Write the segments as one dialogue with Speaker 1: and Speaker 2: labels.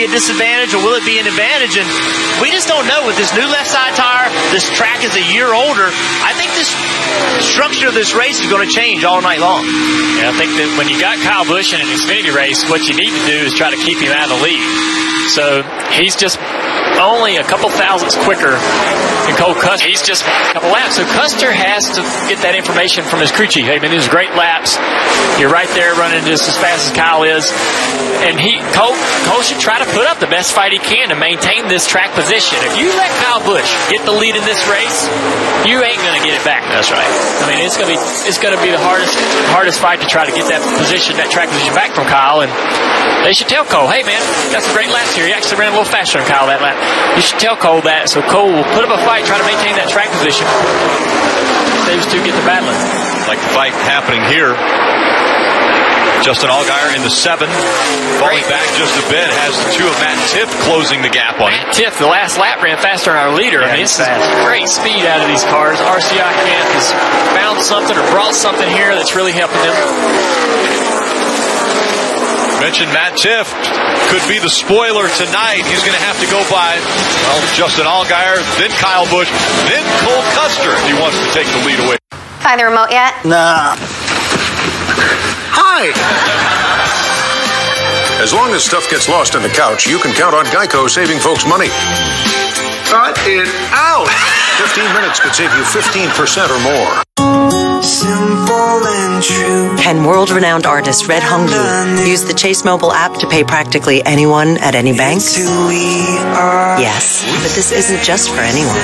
Speaker 1: be a disadvantage or will it be an advantage? And we just don't know. With this new left side tire, this track is a year older. I think this structure of this race is going to change all night long.
Speaker 2: Yeah, I think that when you got Kyle Busch in an Xfinity race, what you need to do is try to keep him out of the lead. So he's just only a couple thousandths quicker than Cole Custer. He's just a couple laps. So Custer has to get that information from his crew chief. Hey, man, these are great laps. You're right there running just as fast as Kyle is. And Cole should try to put up the best fight he can to maintain this track position. If you let Kyle Busch get the lead in this race, you ain't going to get it back.
Speaker 1: That's right.
Speaker 2: I mean, it's going to be the hardest fight to try to get that track position back from Kyle. And they should tell Cole, hey, man, got some great laps here. He actually ran a little faster than Kyle that lap. You should tell Cole that, so Cole will put up a fight, try to maintain that track position. Those two get the battling.
Speaker 3: Like the fight happening here. Justin Allgaier in the 7, falling back just a bit, has the 2 of Matt Tiff closing the gap on him.
Speaker 2: Matt Tiff, the last lap, ran faster than our leader.
Speaker 1: Yeah,
Speaker 2: I mean, this is great speed out of these cars. RCI Camp has found something or brought something here that's really helping them.
Speaker 3: Mentioned Matt Tiff could be the spoiler tonight. He's going to have to go by, well, Justin Allgaier, then Kyle Busch, then Cole Custer if he wants to take the lead away.
Speaker 4: Find the remote yet?
Speaker 5: Nah. Hi! As long as stuff gets lost in the couch, you can count on Geico saving folks money. Cut it out! 15 minutes could save you 15% or more.
Speaker 6: Simple and true.
Speaker 7: And world-renowned artist Red Hongdu used the Chase mobile app to pay practically anyone at any bank? Yes, but this isn't just for anyone.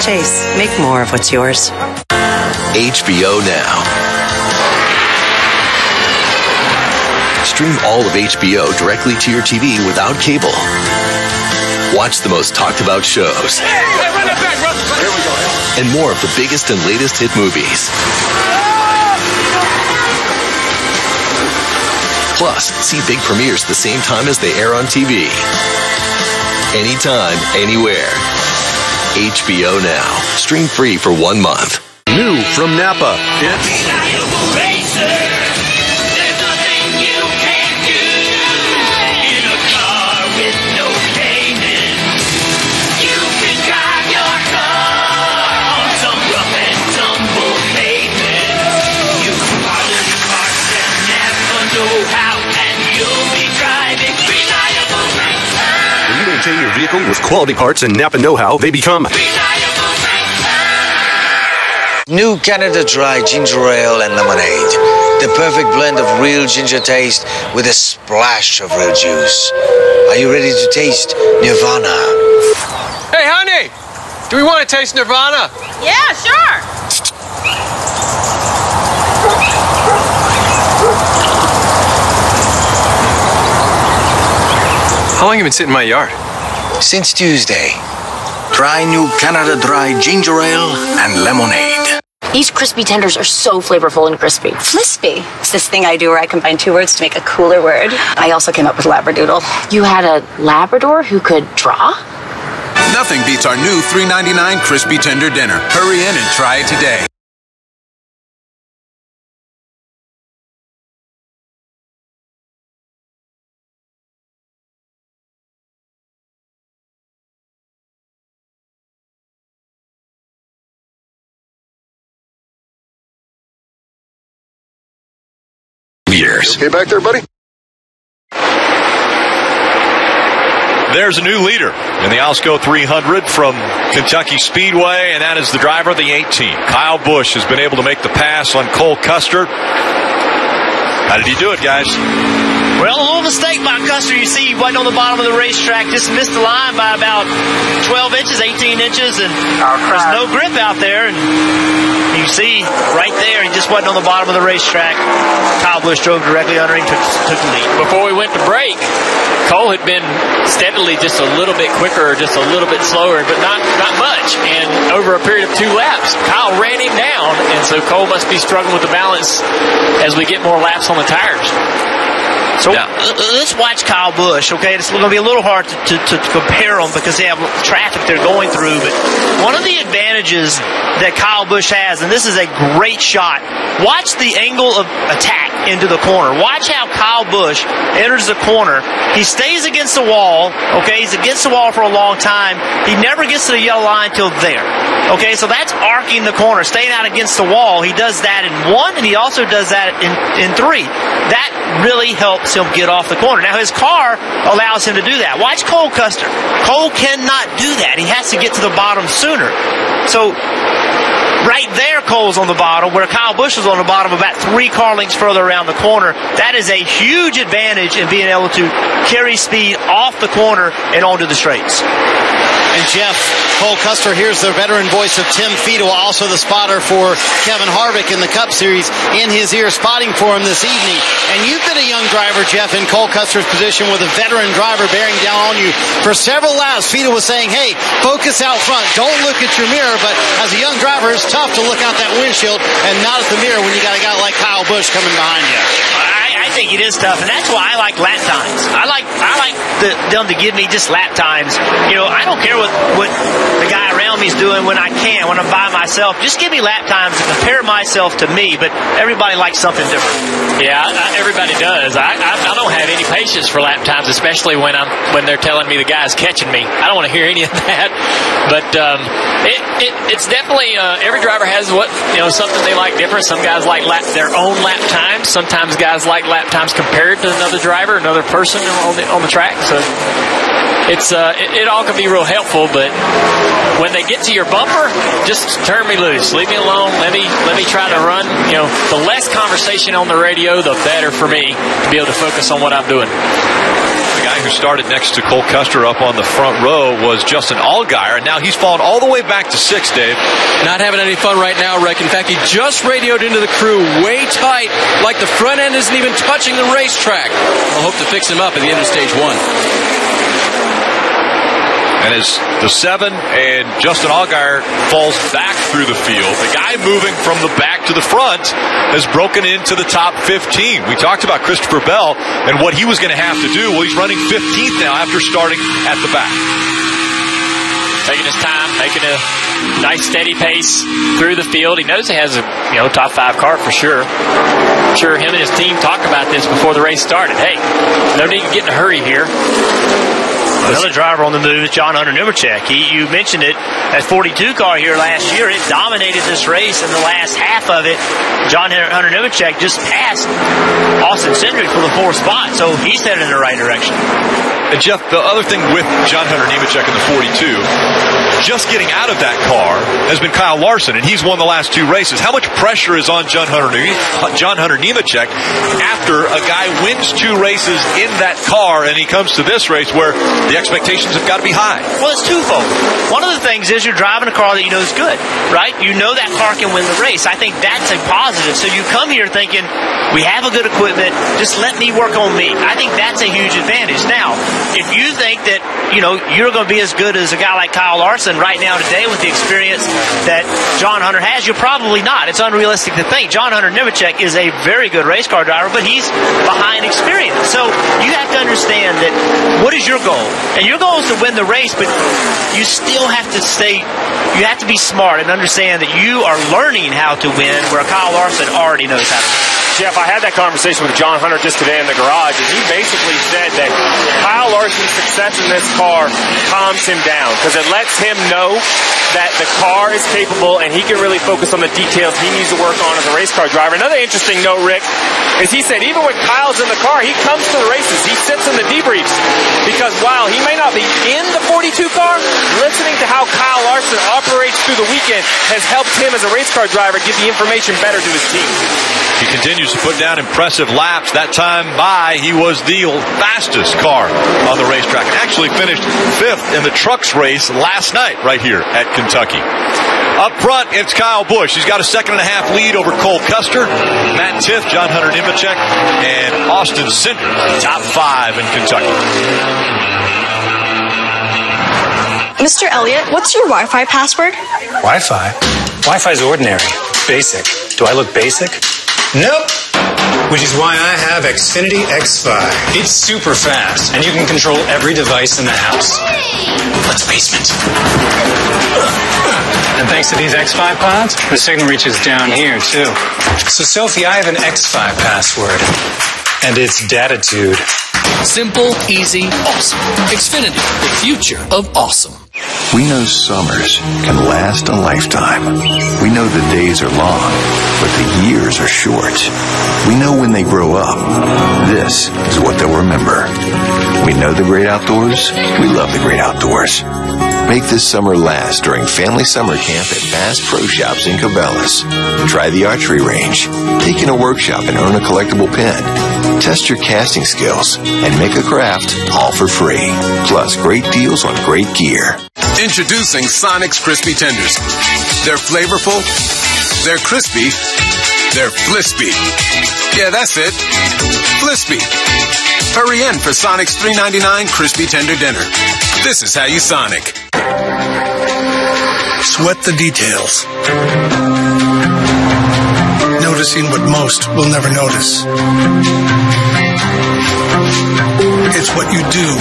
Speaker 7: Chase, make more of what's yours.
Speaker 8: HBO Now. Stream all of HBO directly to your TV without cable. Watch the most talked about shows. And more of the biggest and latest hit movies. Plus, see big premieres the same time as they air on TV. Anytime, anywhere. HBO Now. Stream free for 1 month.
Speaker 5: New from Napa. It's
Speaker 9: maintain your vehicle with quality parts and Napa know-how, they become
Speaker 10: New Canada Dry Ginger Ale and Lemonade. The perfect blend of real ginger taste with a splash of real juice. Are you ready to taste Nirvana?
Speaker 11: Hey, honey! Do we want to taste Nirvana?
Speaker 12: Yeah, sure!
Speaker 11: How long have you been sitting in my yard?
Speaker 10: Since Tuesday. Try New Canada Dry Ginger Ale and Lemonade.
Speaker 12: These crispy tenders are so flavorful and crispy.
Speaker 4: Flispy. It's this thing I do where I combine 2 words to make a cooler word. I also came up with Labradoodle.
Speaker 12: You had a Labrador who could draw?
Speaker 13: Nothing beats our new $3.99 crispy tender dinner. Hurry in and try it today.
Speaker 5: Years. Okay back there, buddy?
Speaker 3: There's a new leader in the Alsco 300 from Kentucky Speedway, and that is the driver of the 18. Kyle Busch has been able to make the pass on Cole Custer. How did he do it, guys?
Speaker 1: Well, a little mistake by Custer. You see, he wasn't on the bottom of the racetrack, just missed the line by about 12 inches, 18 inches, and there's no grip out there. And you see right there, he just wasn't on the bottom of the racetrack. Kyle Busch drove directly under him, took the lead.
Speaker 2: Before we went to break, Cole had been steadily just a little bit quicker, just a little bit slower, but not much. And over a period of 2 laps, Kyle ran him down, and so Cole must be struggling with the balance as we get more laps on the tires.
Speaker 1: So let's watch Kyle Busch, okay? It's going to be a little hard to compare them because they have traffic they're going through. But one of the advantages that Kyle Busch has, and this is a great shot, watch the angle of attack into the corner. Watch how Kyle Busch enters the corner. He stays against the wall, okay? He's against the wall for a long time. He never gets to the yellow line till there. Okay, so that's arcing the corner, staying out against the wall. He does that in 1, and he also does that in 3. That really helps him get off the corner. Now, his car allows him to do that. Watch Cole Custer. Cole cannot do that. He has to get to the bottom sooner. So, right there, Cole's on the bottom, where Kyle Busch is on the bottom about 3 car lengths further around the corner. That is a huge advantage in being able to carry speed off the corner and onto the straights.
Speaker 14: And Jeff, Cole Custer, here's the veteran voice of Tim Feedle, also the spotter for Kevin Harvick in the Cup Series, in his ear spotting for him this evening. And you've been a young driver, Jeff, in Cole Custer's position with a veteran driver bearing down on you for several laps. Feedle was saying, hey, focus out front. Don't look at your mirror. But as a young driver, it's tough to look out that windshield and not at the mirror when you got a guy like Kyle Busch coming behind you.
Speaker 1: I think it is tough, and that's why I like lap times. I like them to give me just lap times. You know, I don't care what the guy around me is doing when I can, when I'm by myself. Just give me lap times to compare myself to me, but everybody likes something different.
Speaker 2: Yeah, everybody does. I don't have any patience for lap times, especially when they're telling me the guy's catching me. I don't want to hear any of that. But it's definitely every driver has something they like different. Some guys like their own lap times. Sometimes guys like lap times compared to another driver, another person on the track. So it all can be real helpful, but when they get to your bumper, just turn me loose. Leave me alone. Let me try to run. The less conversation on the radio, the better for me to be able to focus on what I'm doing.
Speaker 3: The guy who started next to Cole Custer up on the front row was Justin Allgaier, and now he's fallen all the way back to 6, Dave.
Speaker 15: Not having any fun right now, Rick. In fact, he just radioed into the crew way tight, like the front end isn't even touching the racetrack. I'll hope to fix him up at the end of stage 1.
Speaker 3: And as the 7 and Justin Allgaier falls back through the field, the guy moving from the back to the front has broken into the top 15. We talked about Christopher Bell and what he was going to have to do. Well, he's running 15th now after starting at the back.
Speaker 2: Taking his time, making a nice steady pace through the field. He knows he has a top 5 car for sure. I'm sure him and his team talked about this before the race started. Hey, no need to get in a hurry here.
Speaker 1: Another driver on the move is John Hunter Nemechek. You mentioned it, that 42 car here last year, it dominated this race in the last half of it. John Hunter Nemechek just passed Austin Cindric for the 4th spot, so he's headed in the right direction.
Speaker 3: And Jeff, the other thing with John Hunter Nemechek in the 42, just getting out of that car has been Kyle Larson, and he's won the last 2 races. How much pressure is on John Hunter Nemechek after a guy wins 2 races in that car, and he comes to this race where the expectations have got to be high?
Speaker 1: Well, it's twofold. One of the things is you're driving a car that you know is good, right? You know that car can win the race. I think that's a positive. So you come here thinking, we have a good equipment, just let me work on me. I think that's a huge advantage. Now, if you think that, you're going to be as good as a guy like Kyle Larson right now today with the experience that John Hunter has, you're probably not. It's unrealistic to think. John Hunter Nemechek is a very good race car driver, but he's behind experience. So you have to understand that what is your goal? And your goal is to win the race, but you still have to you have to be smart and understand that you are learning how to win where Kyle Larson already knows how to win.
Speaker 16: Jeff, I had that conversation with John Hunter just today in the garage, and he basically said that Kyle Larson's success in this car calms him down because it lets him know that the car is capable and he can really focus on the details he needs to work on as a race car driver. Another interesting note, Rick, is he said even when Kyle's in the car, he comes to the races. He sits in the debriefs because while he may not be in the 42 car, listening to how Kyle Larson operates through the weekend has helped him as a race car driver get the information better to his team.
Speaker 3: He continues to put down impressive laps. That time he was the fastest car on the racetrack and actually finished 5th in the trucks race last night right here at Kentucky. Up front, it's Kyle Busch. He's got a 2.5 lead over Cole Custer, Matt Tiff, John Hunter Nemechek, and Austin Cindric, top 5 in Kentucky.
Speaker 17: Mr. Elliott, what's your Wi-Fi password?
Speaker 18: Wi-Fi? Wi-Fi's ordinary. Basic. Do I look basic? Nope. which is why I have Xfinity X5. It's super fast, and you can control every device in the house. Let's basement. And thanks to these X5 pods, the signal reaches down here, too. So, Sophie, I have an X5 password, and it's Datitude.
Speaker 15: Simple, easy, awesome. Xfinity, the future of awesome.
Speaker 19: We know summers can last a lifetime. We know the days are long, but the years are short. We know when they grow up, this is what they'll remember. We know the great outdoors. We love the great outdoors. Make this summer last during Family Summer Camp at Bass Pro Shops in Cabela's. Try the archery range, take in a workshop and earn a collectible pin. Test your casting skills and make a craft all for free. Plus great deals on great gear.
Speaker 13: Introducing Sonic's Crispy Tenders. They're flavorful, they're crispy, they're flispy. Yeah, that's it. Flispy. Hurry in for Sonic's $3.99 Crispy Tender Dinner. This is how you Sonic.
Speaker 20: Sweat the details. Noticing what most will never notice. It's what you do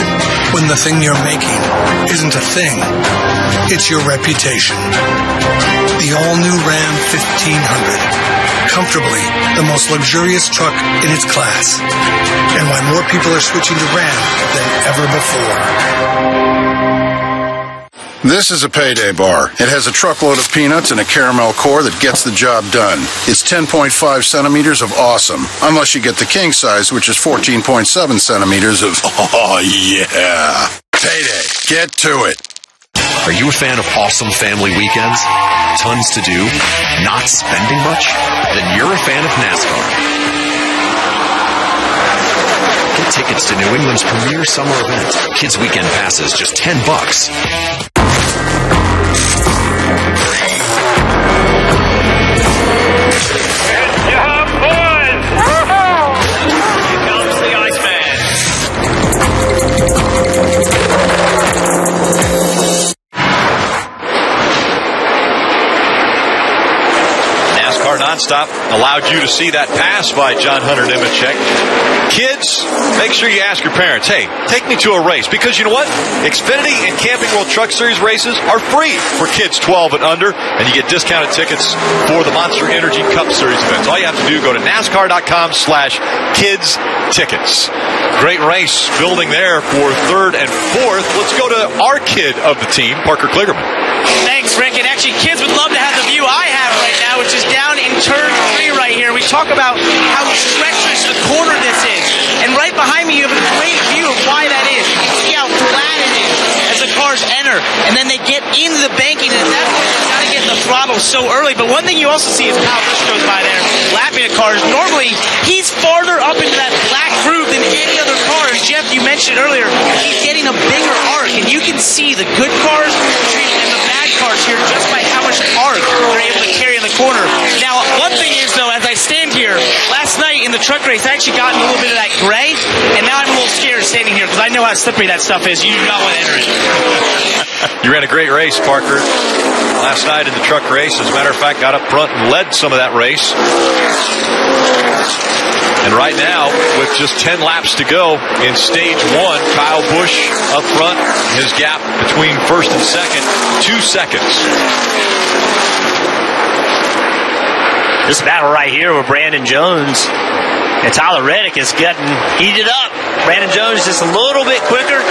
Speaker 20: when the thing you're making isn't a thing. It's your reputation. The all-new Ram 1500. Comfortably the most luxurious truck in its class. And why more people are switching to Ram than ever before.
Speaker 21: This is a payday bar. It has a truckload of peanuts and a caramel core that gets the job done. It's 10.5 centimeters of awesome. Unless you get the king size, which is 14.7 centimeters of, oh yeah. Payday. Get to it.
Speaker 8: Are you a fan of awesome family weekends? Tons to do? Not spending much? Then you're a fan of NASCAR. Get tickets to New England's premier summer event. Kids Weekend passes, just $10.
Speaker 3: Nonstop allowed you to see that pass by John Hunter Nemechek. Kids, make sure you ask your parents, hey, take me to a race. Because you know what? Xfinity and Camping World Truck Series races are free for kids 12 and under, and you get discounted tickets for the Monster Energy Cup Series events. All you have to do, go to NASCAR.com/kids tickets. Great race building there for third and fourth. Let's go to our kid of the team, Parker Kligerman.
Speaker 1: Thanks, Rick. And actually, kids would love to have the view I have right now, which is down in turn 3 right here. We talk about how treacherous the corner this is. And right behind me, you have a great view of why that is. You can see how flat it is as the cars enter. And then they get into the banking. And at that point, they've got to get in the throttle so early. But one thing you also see is Kyle Busch goes by there, lapping the cars. Normally, he's farther up into that black groove than any other car. And Jeff, you mentioned earlier, he's getting a bigger arc. And you can see the good cars and the bad cars here just by how much arc they're able to carry in the corner. Now, one thing is, though, as I stand here, last night in the truck race, I actually got in a little bit of that gray, and now I'm a little scared standing here because I know how slippery that stuff is. You do not want to enter it.
Speaker 3: You ran a great race, Parker, last night in the truck race. As a matter of fact, got up front and led some of that race. And right now, with just 10 laps to go in stage 1, Kyle Busch up front. His gap between first and second, 2 seconds.
Speaker 1: This battle right here with Brandon Jones and Tyler Reddick is getting heated up. Brandon Jones just a little bit quicker.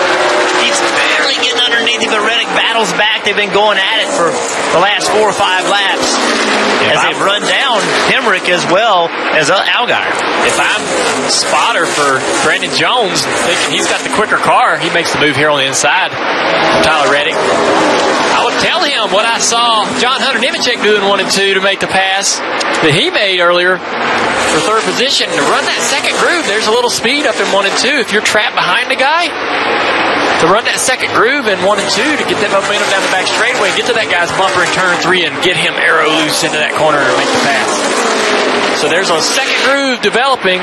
Speaker 1: He's barely getting underneath him, but Reddick battles back. They've been going at it for the last 4 or 5 laps as they've run down Hemrick as well as Allgaier.
Speaker 2: If I'm spotter for Brandon Jones, thinking he's got the quicker car, he makes the move here on the inside of Tyler Reddick. I would tell him what I saw John Hunter Nemechek do in 1 and 2 to make the pass that he made earlier for third position. To run that second groove, there's a little speed up in 1 and 2. If you're trapped behind a guy, to run that second groove in 1 and 2 to get that momentum down the back straightaway, get to that guy's bumper in turn 3 and get him arrow loose into that corner and make the pass. So there's a second groove developing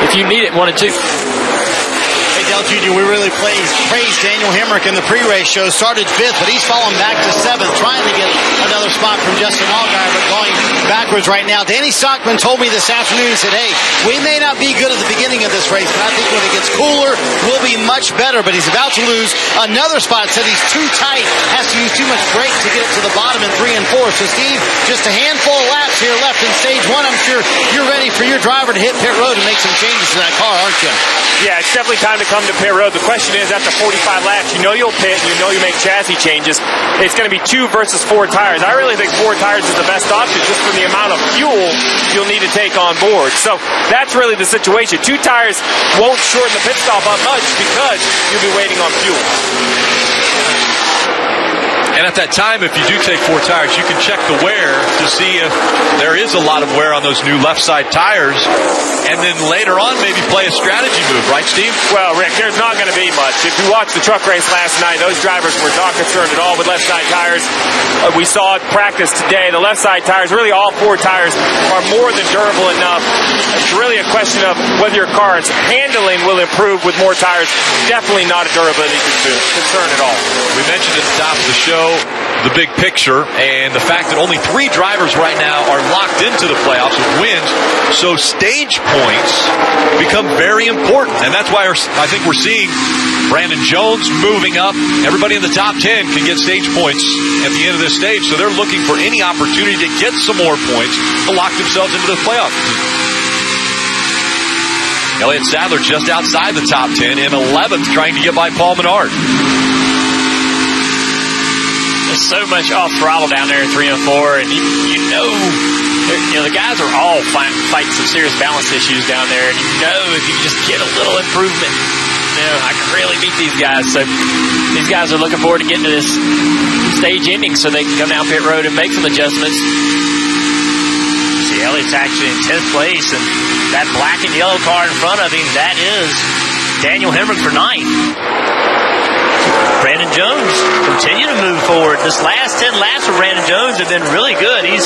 Speaker 2: if you need it in 1 and 2.
Speaker 3: Hey,
Speaker 14: Dale Jr., we really praised Daniel Hemrick in the pre-race show. Started 5th, but he's fallen back to 7th, trying to get another spot from Justin Allgaier, but going backwards right now. Danny Stockman told me this afternoon, he said, hey, we may not be good at the beginning of this race, but I think when it gets cooler, we'll be much better. But he's about to lose another spot. Said he's too tight, has to use too much brake to get it to the bottom in 3 and 4. So, Steve, just a handful of laps here left in stage 1. I'm sure you're ready for your driver to hit pit road and make some changes in that car, aren't you?
Speaker 16: Yeah, it's definitely time to come to pit road. The question is, after 45 laps, you know you'll pit, you know you make chassis changes. It's going to be 2 versus 4 tires. I really think 4 tires is the best option just for the amount of fuel you'll need to take on board. So that's really the situation. 2 tires won't shorten the pit stop up much because you'll be waiting on fuel.
Speaker 3: And at that time, if you do take 4 tires, you can check the wear to see if there is a lot of wear on those new left side tires. And then later on, maybe play a strategy move, right, Steve?
Speaker 16: Well, Rick, there's not going to be much. If you watched the truck race last night, those drivers were not concerned at all with left side tires. We saw it practice today. The left side tires, really all 4 tires, are more than durable enough. It's really a question of whether your car's handling will improve with more tires. Definitely not a durability concern at all.
Speaker 3: We mentioned at the top of the show the big picture and the fact that only 3 drivers right now are locked into the playoffs with wins. So stage points become very important. And that's why I think we're seeing Brandon Jones moving up. Everybody in the top 10 can get stage points at the end of this stage. So they're looking for any opportunity to get some more points to lock themselves into the playoffs. Elliott Sadler just outside the top 10 in 11th, trying to get by Paul Menard.
Speaker 2: There's so much off throttle down there in 3 and 4, and you know the guys are all fighting some serious balance issues down there, and you know if you just get a little improvement, I can really beat these guys. So these guys are looking forward to getting to this stage ending so they can come down pit road and make some adjustments.
Speaker 1: See, Elliott's actually in 10th place, and that black and yellow car in front of him, that is Daniel Hemrick for 9th. Brandon Jones continue to move forward. This last 10 laps for Brandon Jones have been really good. He's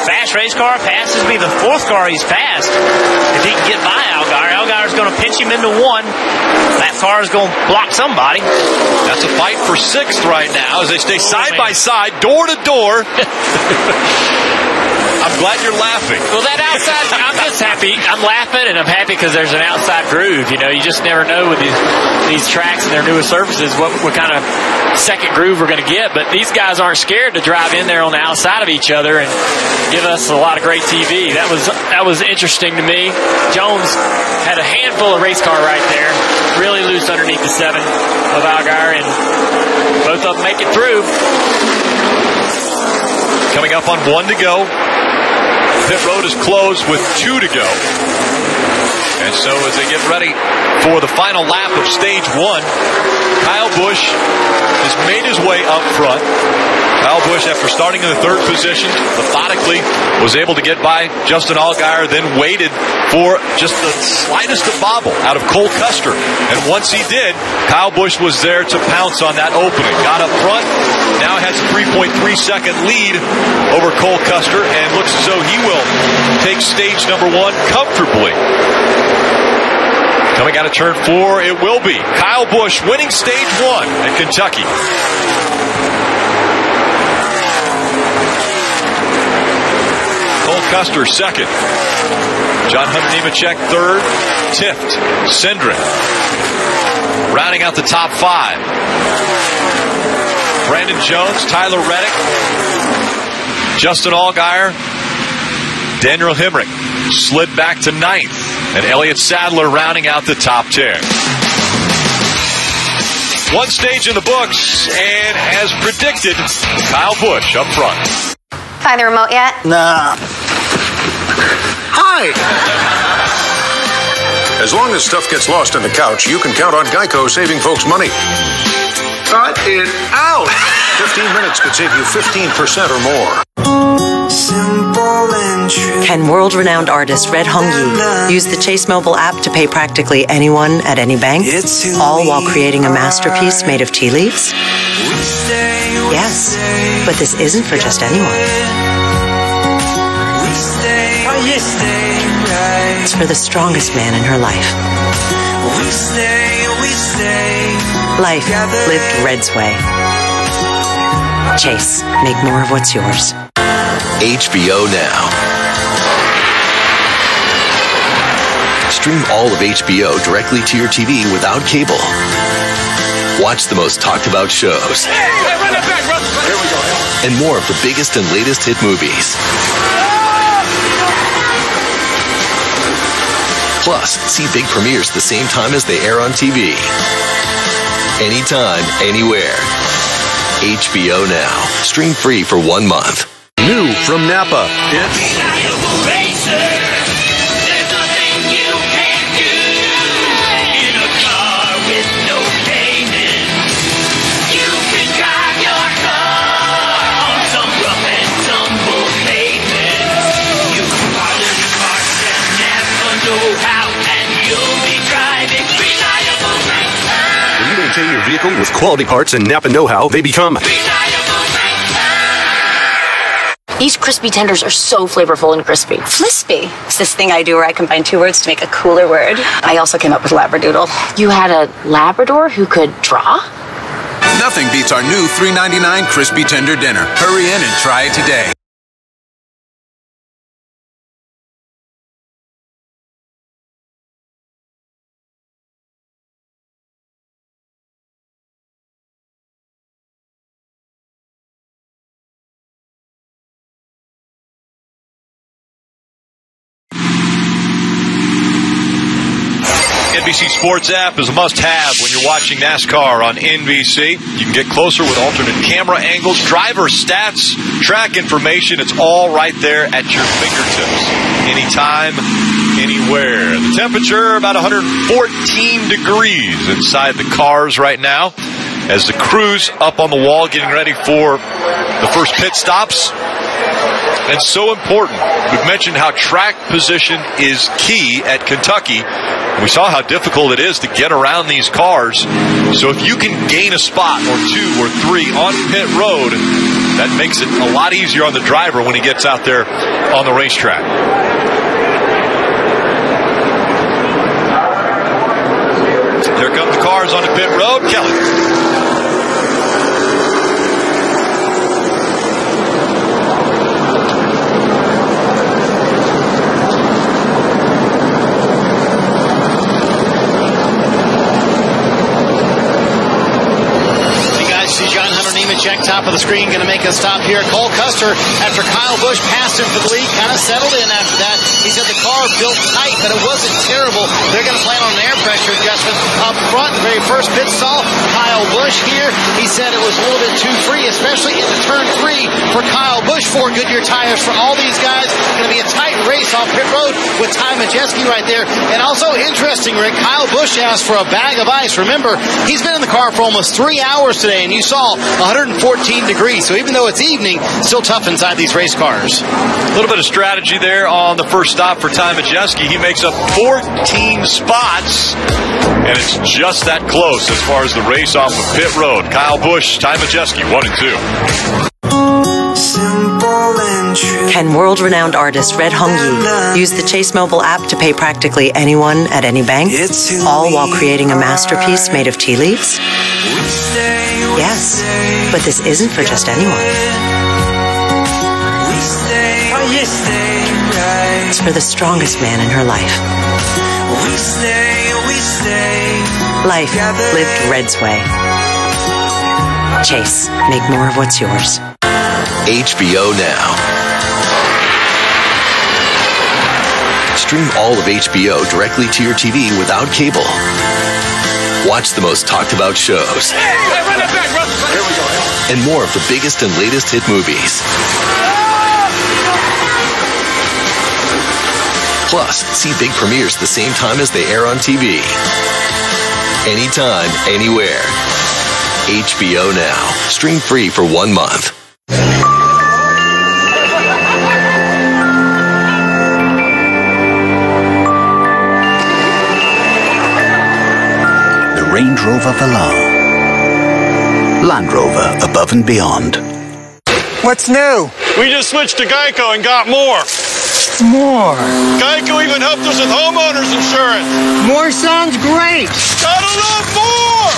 Speaker 1: fast race car, passes me the 4th car he's passed. If he can get by Allgaier's going to pinch him into 1. That car is going to block somebody.
Speaker 3: That's a fight for 6th right now as they stay side by side, door to door. I'm glad you're laughing.
Speaker 2: Well, that outside, I'm just happy. I'm laughing, and I'm happy because there's an outside groove. You just never know with these tracks and their newest surfaces what kind of second groove we're going to get. But these guys aren't scared to drive in there on the outside of each other and give us a lot of great TV. That was interesting to me. Jones had a handful of race car right there, really loose underneath the 7 of Allgaier, and both of them make it through.
Speaker 3: Coming up on 1 to go. Pit road is closed with 2 to go. And so as they get ready for the final lap of stage 1, Kyle Busch has made his way up front. Kyle Busch, after starting in the 3rd position, methodically was able to get by Justin Allgaier, then waited for just the slightest of bobble out of Cole Custer. And once he did, Kyle Busch was there to pounce on that opening. Got up front, now has a 3.3-second lead over Cole Custer, and looks as though he will take stage number 1 comfortably. Coming out of turn 4, it will be Kyle Busch winning stage 1 at Kentucky. Cole Custer 2nd. John Hunter Nemechek 3rd. Tift, Cindric. Rounding out the top 5. Brandon Jones, Tyler Reddick, Justin Allgaier, Daniel Hemrick slid back to 9th. And Elliott Sadler rounding out the top 10. 1 stage in the books, and as predicted, Kyle Busch up front.
Speaker 4: Find the remote yet?
Speaker 14: Nah.
Speaker 5: Hi! As long as stuff gets lost in the couch, you can count on Geico saving folks money. Cut it out! 15 minutes could save you 15% or more.
Speaker 7: Can world-renowned artist Red Hong Yi use the Chase mobile app to pay practically anyone at any bank, all while creating a masterpiece made of tea leaves? Yes, but this isn't for just anyone. It's for the strongest man in her life. Life lived Red's way. Chase, make more of what's yours.
Speaker 8: HBO Now. Stream all of HBO directly to your TV without cable. Watch the most talked about shows. And more of the biggest and latest hit movies. Plus, see big premieres the same time as they air on TV. Anytime, anywhere. HBO Now. Stream free for 1 month.
Speaker 9: New from Napa, it's maintain your vehicle with quality parts and Napa know-how, they become
Speaker 12: These crispy tenders are so flavorful and crispy.
Speaker 4: Flispy. It's this thing I do where I combine 2 words to make a cooler word. I also came up with Labradoodle.
Speaker 12: You had a Labrador who could draw?
Speaker 13: Nothing beats our new $3.99 crispy tender dinner. Hurry in and try it today.
Speaker 3: NBC Sports app is a must-have when you're watching NASCAR on NBC. You can get closer with alternate camera angles, driver stats, track information. It's all right there at your fingertips. Anytime, anywhere. The temperature, about 114 degrees inside the cars right now as the crew's up on the wall getting ready for the first pit stops. And so important. We've mentioned how track position is key at Kentucky. We saw how difficult it is to get around these cars. So if you can gain a spot or 2 or 3 on pit road, that makes it a lot easier on the driver when he gets out there on the racetrack. Here come the cars on the pit road. Kelly.
Speaker 14: Check top of the screen, going to make a stop here. Cole Custer, after Kyle Busch passed him for the lead, kind of settled in after that. He said the car built tight, but it wasn't terrible. They're going to plan on an air pressure adjustment up front. The very first pit stall, Kyle Busch here. He said it was a little bit too free, especially into turn 3 for Kyle Busch. 4 Goodyear tires for all these guys. Going to be a tight race off pit road with Ty Majeski right there. And also interesting, Rick, Kyle Busch asked for a bag of ice. Remember, he's been in the car for almost 3 hours today, and you saw 114 degrees. So even though it's evening, still tough inside these race cars.
Speaker 3: A little bit of strategy there on the first stop for Ty Majeski. He makes up 14 spots, and it's just that close as far as the race off of pit road. Kyle Busch, Ty Majeski, 1 and 2.
Speaker 7: Can world-renowned artist Red Hong use the Chase mobile app to pay practically anyone at any bank, all while creating a masterpiece made of tea leaves? Yes, but this isn't for just anyone. It's for the strongest man in her life. Life lived Red's way. Chase, make more of what's yours.
Speaker 8: HBO Now. Stream all of HBO directly to your TV without cable. Watch the most talked about shows. And more of the biggest and latest hit movies. Plus, see big premieres the same time as they air on TV. Anytime, anywhere. HBO Now. Stream free for 1 month.
Speaker 6: Range Rover Velar. Land Rover, above and beyond.
Speaker 22: What's new? We just switched to Geico and got more.
Speaker 11: More.
Speaker 21: Geico even helped us with homeowners insurance.
Speaker 11: More sounds great.
Speaker 21: Gotta love more!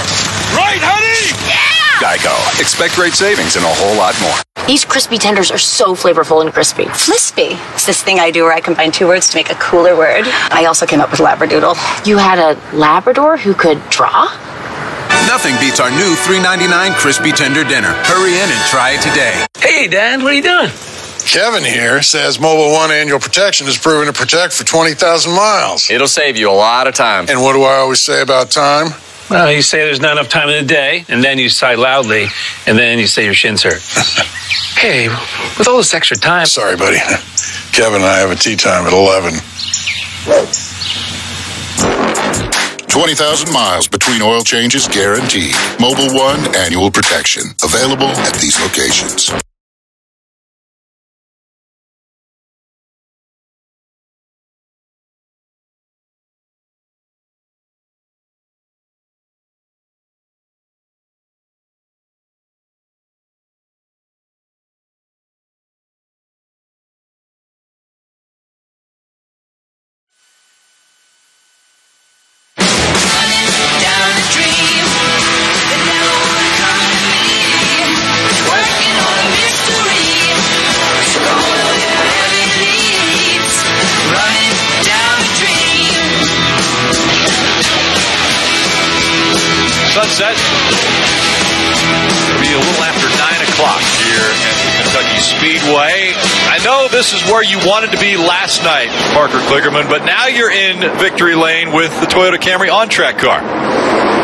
Speaker 21: Right, honey?
Speaker 11: Yeah!
Speaker 19: Geico. Expect great savings and a whole lot more.
Speaker 12: These crispy tenders are so flavorful and crispy.
Speaker 4: Flispy. It's this thing I do where I combine two words to make a cooler word. I also came up with Labradoodle.
Speaker 12: You had a Labrador who could draw?
Speaker 13: Nothing beats our new $3.99 Crispy Tender Dinner. Hurry in and try it today.
Speaker 11: Hey, Dad, what are you doing?
Speaker 21: Kevin here says Mobile One annual protection is proven to protect for 20,000 miles.
Speaker 22: It'll save you a lot of time.
Speaker 21: And what do I always say about time?
Speaker 18: Well, you say there's not enough time in the day, and then you sigh loudly, and then you say your shins hurt. Hey, with all this extra time...
Speaker 21: Sorry, buddy. Kevin and I have a tea time at 11.
Speaker 23: 20,000 miles between oil changes guaranteed. Mobile One annual protection. Available at these locations.
Speaker 3: Sunset. It'll be a little after 9 o'clock here at the Kentucky Speedway. I know this is where you wanted to be last night, Parker Kligerman, but now you're in victory lane with the Toyota Camry on-track car.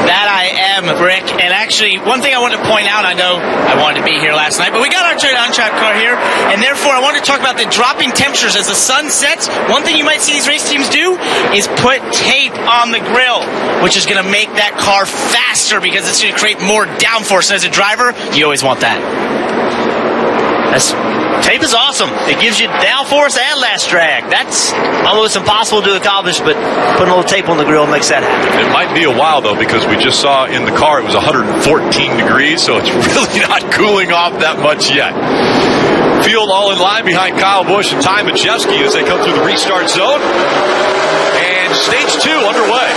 Speaker 1: That I am, Rick. And actually, one thing I wanted to point out, I know I wanted to be here last night, but we got our Toyota on-track car here, and therefore I wanted to talk about the dropping temperatures as the sun sets. One thing you might see these race teams do is put tape on the grill, which is going to make that car faster because it's going to create more downforce. And as a driver, you always want that. Tape is awesome. It gives you downforce and last drag. That's almost impossible to accomplish, but putting a little tape on the grill makes that happen.
Speaker 3: It might be a while, though, because we just saw in the car it was 114 degrees, so it's really not cooling off that much yet. Field all in line behind Kyle Busch and Ty Majeski as they come through the restart zone. And stage 2 underway.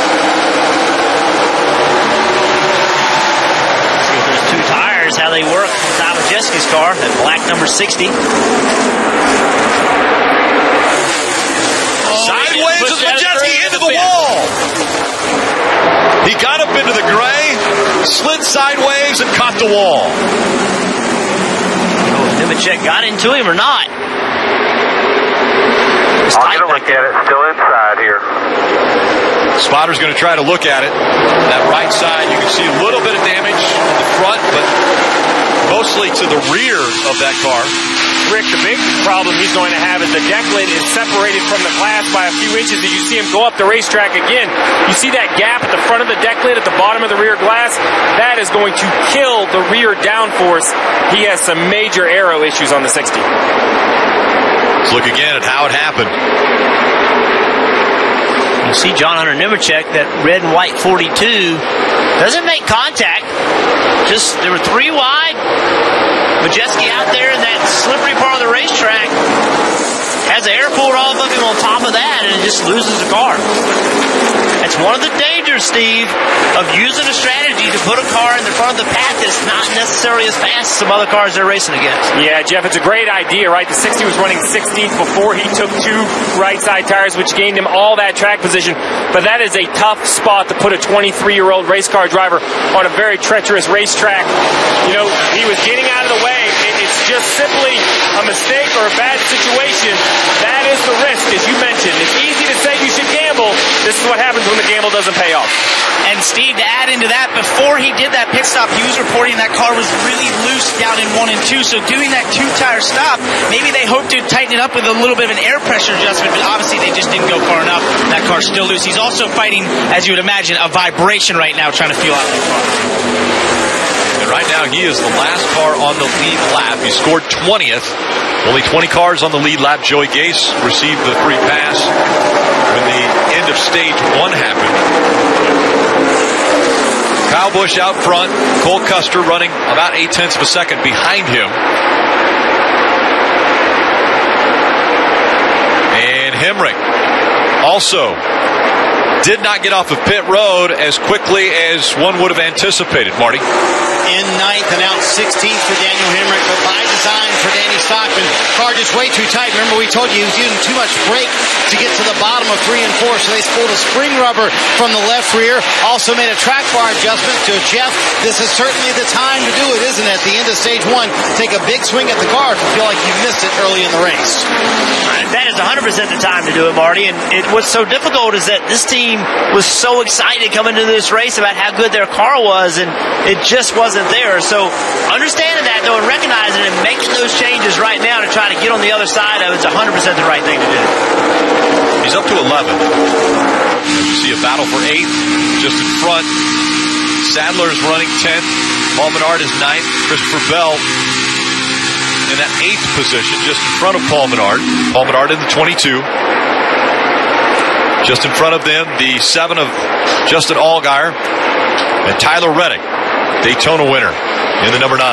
Speaker 1: See if those two tires, how they work on Ty Majeski's car, that black number 60.
Speaker 3: Sideways is Majeski into the wall. He got up into the gray, slid sideways, and caught the wall.
Speaker 1: Nemechek got into him or not?
Speaker 24: I'm going to look at it. Still inside here.
Speaker 3: Spotter's going to try to look at it. That right side, you can see a little bit of damage in the front, but mostly to the rear of that car.
Speaker 16: Rick, the big problem he's going to have is the deck lid is separated from the glass by a few inches. As you see him go up the racetrack again, you see that gap at the front of the deck lid at the bottom of the rear glass? That is going to kill the rear downforce. He has some major aero issues on the 60.
Speaker 3: Let's look again at how it happened.
Speaker 1: You see John Hunter Nemechek, that red and white 42, doesn't make contact. Just, there were 3 wide. Majeski out there in that slippery part of the racetrack has the air pulled off of him on top of that, and it just loses the car. That's one of the dangers, Steve, of using a strategy to put a car in the front of the pack that's not necessarily as fast as some other cars they're racing against.
Speaker 16: Yeah, Jeff, it's a great idea, right? The 60 was running 16th before he took 2 right side tires, which gained him all that track position. But that is a tough spot to put a 23-year-old race car driver on a very treacherous racetrack. You know, he was getting out of the way. It's just simply a mistake or a bad situation. That is the risk, as you mentioned. It's easy to say you should gamble. This is what happens when the gamble doesn't pay off.
Speaker 1: And Steve, to add into that, before he did that pit stop, he was reporting that car was really loose down in 1 and 2. So doing that 2-tire stop, maybe they hoped to tighten it up with a little bit of an air pressure adjustment, but obviously they just didn't go far enough. That car's still loose. He's also fighting, as you would imagine, a vibration right now, trying to feel out that car.
Speaker 3: And right now, he is the last car on the lead lap. He scored 20th. Only 20 cars on the lead lap. Joey Gase received the free pass when the end of stage 1 happened. Kyle Busch out front. Cole Custer running about 0.8 of a second behind him. Hemrick also did not get off of pit road as quickly as one would have anticipated, Marty.
Speaker 14: In ninth and out 16th for Daniel Hemrick, but by design for Danny Stockman. Car just way too tight. Remember, we told you he was using too much brake to get to the bottom of 3 and 4, so they pulled a spring rubber from the left rear. Also made a track bar adjustment. So, Jeff, this is certainly the time to do it, isn't it? At the end of stage 1, take a big swing at the car if you feel like you missed it early in the race.
Speaker 1: That is 100% the time to do it, Marty. And what's so difficult is that this team was so excited coming into this race about how good their car was, and it just wasn't there. So understanding that, though, and recognizing it and making those changes right now to try to get on the other side of it is 100% the right thing to do.
Speaker 3: He's up to 11. You see a battle for 8th just in front. Sadler is running 10th. Paul Menard is 9th. Christopher Bell in that 8th position, just in front of Paul Menard. Paul Menard in the 22. Just in front of them, the 7 of Justin Allgaier and Tyler Reddick, Daytona winner in the number 9.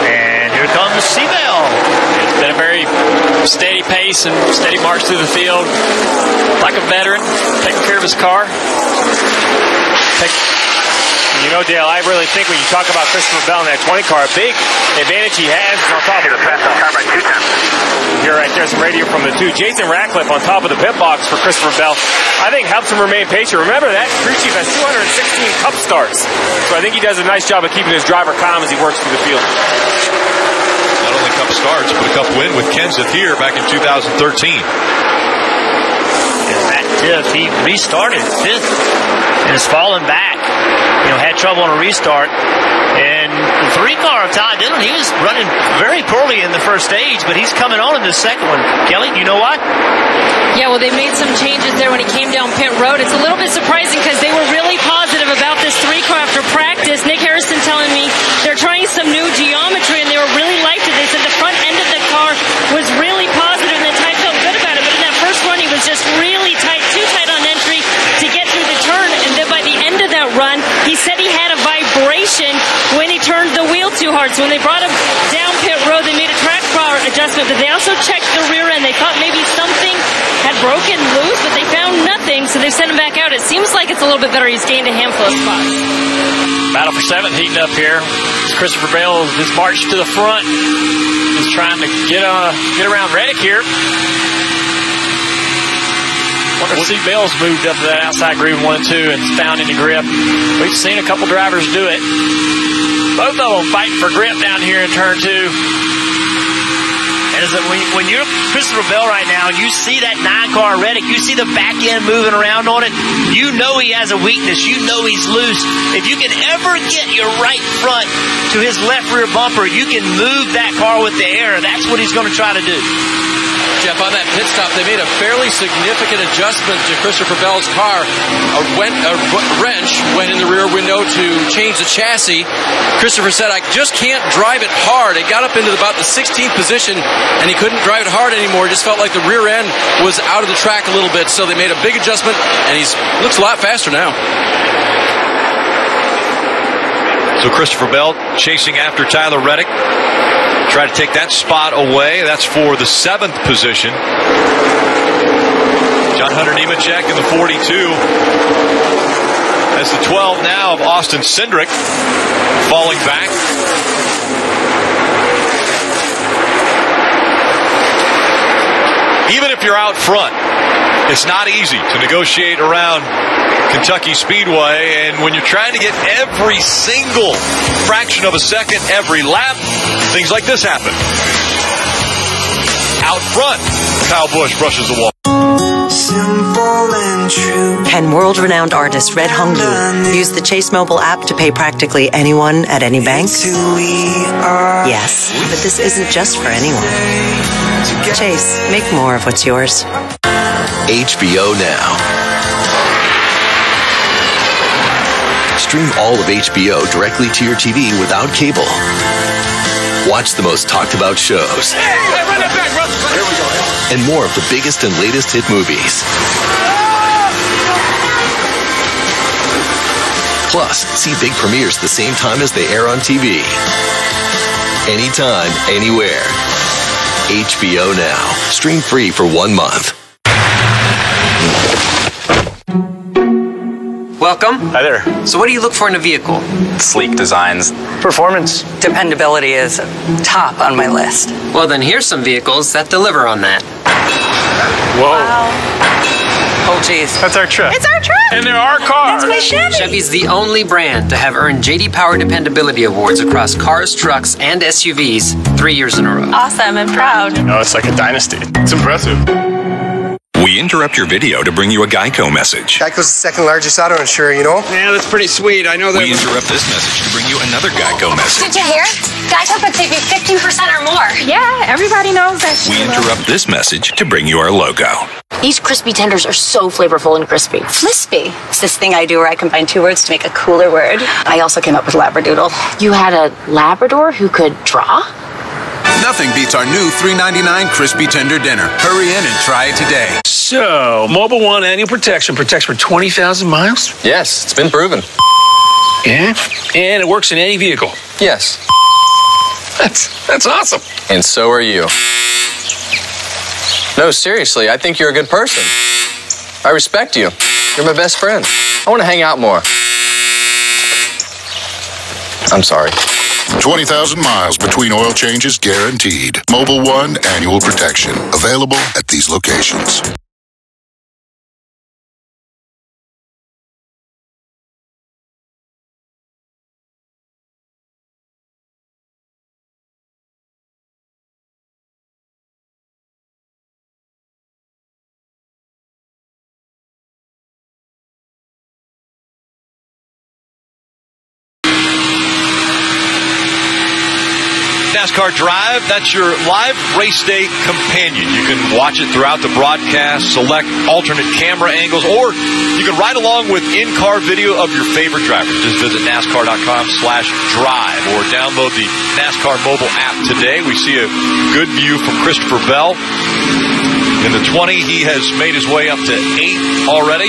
Speaker 1: And here comes Seabell.
Speaker 2: It's been a very steady pace and steady march through the field. Like a veteran, taking care of his car.
Speaker 16: You know, Dale, I really think when you talk about Christopher Bell in that 20 car, a big advantage he has is on top of the pit box. Here, right there, some radio from the 2. Jason Ratcliffe on top of the pit box for Christopher Bell, I think helps him remain patient. Remember, that crew chief has 216 cup starts. So I think he does a nice job of keeping his driver calm as he works through the field.
Speaker 3: Not only cup starts, but a cup win with Kenseth here back in 2013.
Speaker 1: And Matt Tiff, he restarted 5th and has fallen back. Had trouble on a restart. And the 3-car of Todd Dillon, he was running very poorly in the first stage, but he's coming on in the second one. Kelly, you know what?
Speaker 10: Yeah, well, they made some changes there when he came down pit road. It's a little bit surprising because they were really positive about this 3-car after practice. Nick Harrison telling me they're trying some new geometry, and they were really liked it. They said the front end of the car was really positive, and the Ty felt good about it. But in that first run, he was just really tight, too tight on entry to get through the turn. And then by the end of that run, he said he had a vibration when he turned the wheel too hard. So when they brought him down pit road, they made a track bar adjustment, but they also checked the rear end. They thought maybe something had broken loose, but they found nothing, so they sent him back out. It seems like it's a little bit better. He's gained a handful of spots.
Speaker 2: Battle for 7th heating up here. Christopher Bell just marched to the front. He's trying to get around Reddick here. Wonder if Bell's moved up to that outside groove 1 and 2 and found any grip. We've seen a couple drivers do it. Both of them fighting for grip down here in turn 2.
Speaker 1: And when you're Christopher Bell right now, you see that 9-car Reddick, you see the back end moving around on it, you know he has a weakness, you know he's loose. If you can ever get your right front to his left rear bumper, you can move that car with the air. That's what he's going to try to do.
Speaker 15: Jeff, on that pit stop, they made a fairly significant adjustment to Christopher Bell's car. A wrench went in the rear window to change the chassis. Christopher said, I just can't drive it hard. It got up into about the 16th position, and he couldn't drive it hard anymore. It just felt like the rear end was out of the track a little bit, so they made a big adjustment, and he looks a lot faster now.
Speaker 3: So Christopher Bell chasing after Tyler Reddick. Try to take that spot away. That's for the 7th position. John Hunter Nemechek in the 42. That's the 12 now of Austin Cindric falling back. Even if you're out front, it's not easy to negotiate around Kentucky Speedway, and when you're trying to get every single fraction of a second every lap, things like this happen. Out front, Kyle Busch brushes the wall.
Speaker 7: Simple and true. Can world-renowned artist Red Holden use the Chase mobile app to pay practically anyone at any bank? Yes, but this isn't just for anyone. Chase, make more of what's yours.
Speaker 8: HBO Now. Stream all of HBO directly to your TV without cable. Watch the most talked about shows. And more of the biggest and latest hit movies. Plus, see big premieres the same time as they air on TV. Anytime, anywhere. HBO Now. Stream free for 1 month.
Speaker 5: Welcome.
Speaker 17: Hi there.
Speaker 5: So what do you look for in a vehicle?
Speaker 17: Sleek designs.
Speaker 5: Performance.
Speaker 7: Dependability is top on my list.
Speaker 5: Well, then here's some vehicles that deliver on that.
Speaker 17: Whoa.
Speaker 7: Wow. Oh, geez.
Speaker 17: That's our truck.
Speaker 7: It's our truck.
Speaker 17: And they're our cars.
Speaker 7: That's my Chevy.
Speaker 5: Chevy's the only brand to have earned J.D. Power Dependability Awards across cars, trucks, and SUVs 3 years in a row.
Speaker 7: Awesome. I'm proud.
Speaker 17: No, it's like a dynasty. It's impressive.
Speaker 20: We interrupt your video to bring you a Geico message.
Speaker 22: Geico's the second largest auto insurer, you know? Yeah, that's pretty sweet. I know that.
Speaker 20: We interrupt this message to bring you another Geico message.
Speaker 12: Did you hear? Geico could save you 15% or more.
Speaker 10: Yeah, everybody knows that.
Speaker 20: We interrupt this message to bring you our logo.
Speaker 12: These crispy tenders are so flavorful and crispy.
Speaker 4: Flispy. It's this thing I do where I combine 2 words to make a cooler word. I also came up with Labradoodle.
Speaker 12: You had a Labrador who could draw?
Speaker 13: Nothing beats our new $3.99 Crispy Tender Dinner. Hurry in and try it today.
Speaker 11: So, Mobile One annual protection protects for 20,000 miles?
Speaker 15: Yes, it's been proven.
Speaker 11: Yeah? And it works in any vehicle?
Speaker 15: Yes.
Speaker 11: That's awesome.
Speaker 15: And so are you. No, seriously, I think you're a good person. I respect you. You're my best friend. I want to hang out more. I'm sorry.
Speaker 23: 20,000 miles between oil changes guaranteed. Mobile One annual protection. Available at these locations.
Speaker 3: NASCAR Drive, that's your live race day companion. You can watch it throughout the broadcast, select alternate camera angles, or you can ride along with in-car video of your favorite drivers. Just visit NASCAR.com/drive or download the NASCAR mobile app today. We see a good view from Christopher Bell. In the 20, he has made his way up to 8 already.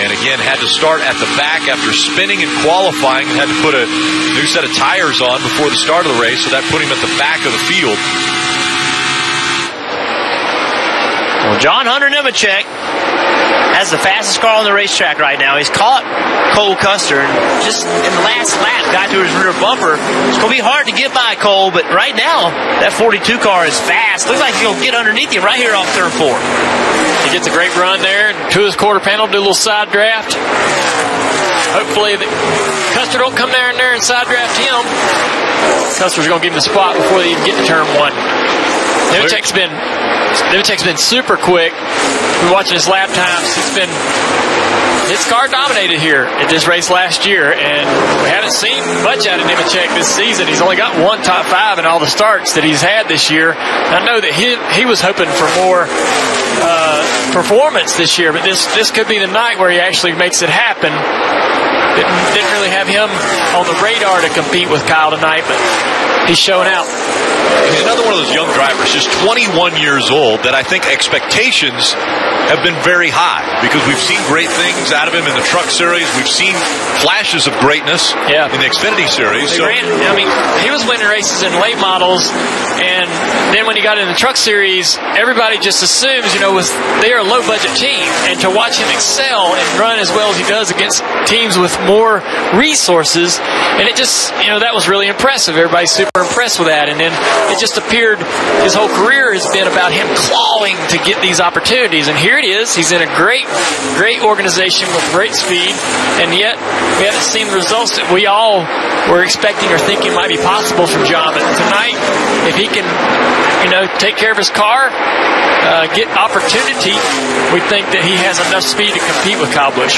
Speaker 3: And again, had to start at the back after spinning and qualifying and had to put a new set of tires on before the start of the race, so that put him at the back of the field.
Speaker 1: Well, John Hunter Nemechek has the fastest car on the racetrack right now. He's caught Cole Custer, and just in the last lap got to his rear bumper. It's going to be hard to get by Cole, but right now, that 42 car is fast. Looks like he's going to get underneath you right here off turn 4.
Speaker 2: He gets a great run there to his quarter panel, do a little side draft. Hopefully, Custer don't come there and side draft him. Custer's going to give him the spot before they even get to turn 1. Nemechek's been super quick. We're watching his lap times. His car dominated here at this race last year, and we haven't seen much out of Nemechek this season. He's only got 1 top 5 in all the starts that he's had this year. I know that he was hoping for more performance this year, but this could be the night where he actually makes it happen. Didn't really have him on the radar to compete with Kyle tonight, but he's showing out.
Speaker 3: He's another one of those young drivers, just 21 years old, that I think expectations have been very high because we've seen great things out of him in the Truck Series. We've seen flashes of greatness in the Xfinity Series.
Speaker 2: He was winning races in late models, and then when he got in the Truck Series, everybody just assumes, they're a low-budget team, and to watch him excel and run as well as he does against teams with more resources, and it just, that was really impressive. Everybody's super impressed with that, and then it just appeared his whole career has been about him clawing to get these opportunities, and here it is. He's in a great organization with great speed, and yet we haven't seen the results that we all were expecting or thinking might be possible from John. But tonight, if he can, take care of his car, get opportunity, we think that he has enough speed to compete with Kyle Busch.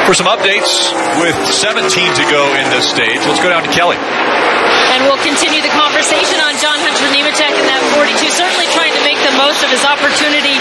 Speaker 3: For some updates with 17 to go in this stage, let's go down to Kelly.
Speaker 10: And we'll continue the conversation on John Hunter Nemechek in that 42, certainly trying to make the most of his opportunity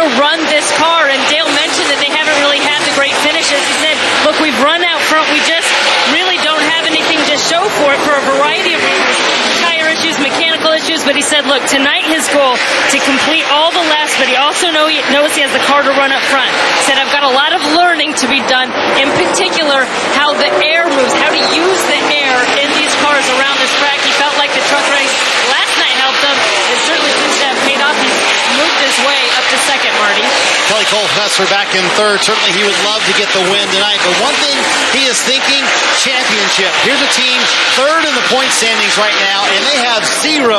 Speaker 10: to run this car. And Dale mentioned that they haven't really had the great finishes. He said, look, we've run out front. We just really don't have anything to show for it for a variety of reasons. Tire issues, mechanical issues. But he said, look, tonight his goal to complete all the laps, but he also knows he has the car to run up front. He said, I've got a lot of learning to be done, in particular how the air moves, how to use the air in these cars around this track. He felt like the truck race last
Speaker 14: Kessler back in third. Certainly he would love to get the win tonight. But one thing he is thinking, championship. Here's a team third in the point standings right now, and they have 0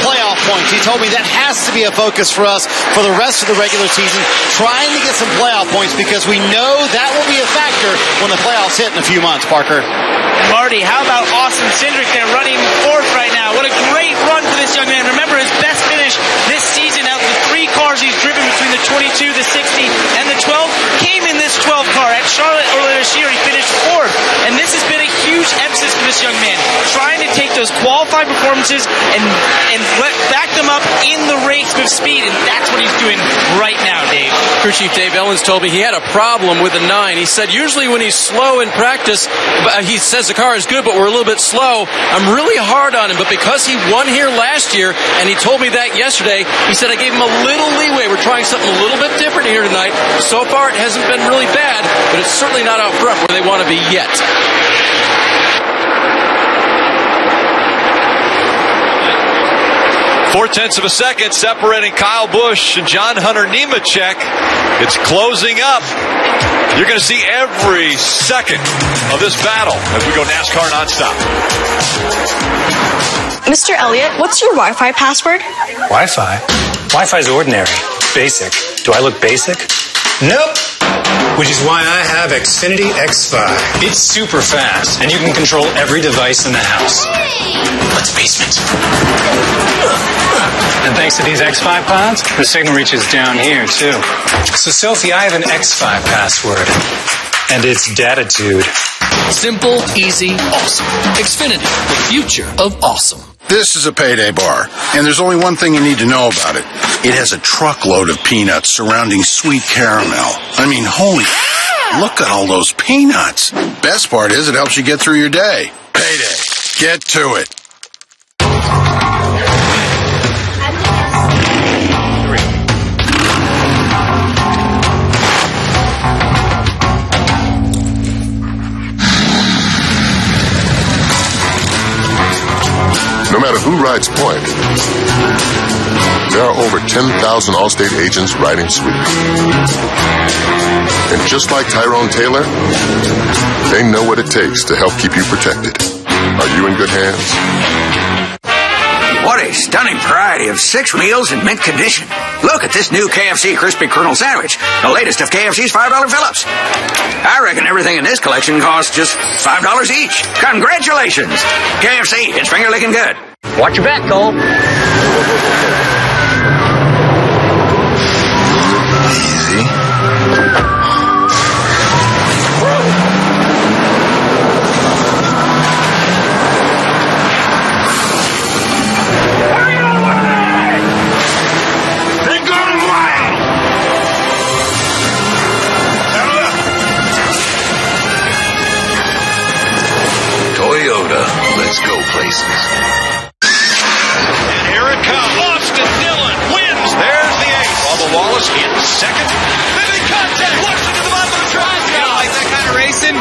Speaker 14: playoff points. He told me that has to be a focus for us for the rest of the regular season, trying to get some playoff points because we know that will be a factor when the playoffs hit in a few months, Parker.
Speaker 6: And Marty, how about Austin Cindric there running fourth right now? What a great run for this young man. Remember his best finish this season out of the 3 cars he's driven between the 22, the 60, and the 12 came in this 12 car. At Charlotte earlier this year, he finished fourth. And this has been a huge emphasis for this young man, trying to take those qualified performances and back them up in the race with speed. And that's what he's doing right now, Dave.
Speaker 15: Crew Chief Dave Ellens told me he had a problem with the 9. He said usually when he's slow in practice, he says the car is good, but we're a little bit slow. I'm really hard on him, but because he won here last year, and he told me that yesterday, he said I gave him a little leeway. We're trying something a little bit different here tonight. So far, it hasn't been really bad, but it's certainly not out front where they want to be yet.
Speaker 3: Four-tenths of a second separating Kyle Busch and John Hunter Nemechek. It's closing up. You're going to see every second of this battle as we go NASCAR nonstop.
Speaker 9: Mr. Elliott, what's your Wi-Fi password?
Speaker 18: Wi-Fi? Wi-Fi's ordinary. Basic. Do I look basic? Nope. Which is why I have Xfinity X5. It's super fast, and you can control every device in the house. Let's basement. And thanks to these X5 pods, the signal reaches down here, too. So, Sophie, I have an X5 password, and it's Datitude.
Speaker 19: Simple, easy, awesome. Xfinity, the future of awesome.
Speaker 21: This is a payday bar, and there's only one thing you need to know about it. It has a truckload of peanuts surrounding sweet caramel. I mean, holy, look at all those peanuts. Best part is it helps you get through your day. Payday. Get to it.
Speaker 23: No matter who rides point, there are over 10,000 Allstate agents riding sweep. And just like Tyrone Taylor, they know what it takes to help keep you protected. Are you in good hands?
Speaker 25: What a stunning variety of 6 meals in mint condition. Look at this new KFC Crispy Kernel Sandwich, the latest of KFC's $5 fill-ups. I reckon everything in this collection costs just $5 each. Congratulations! KFC, it's finger licking good.
Speaker 1: Watch your back, Cole.
Speaker 23: Easy.
Speaker 25: Let's go places.
Speaker 3: And here it comes. Austin Dillon wins. There's the ace. Bubba Wallace in second. Maybe contact. Larson to the bottom of the track.
Speaker 26: You don't like that kind of racing?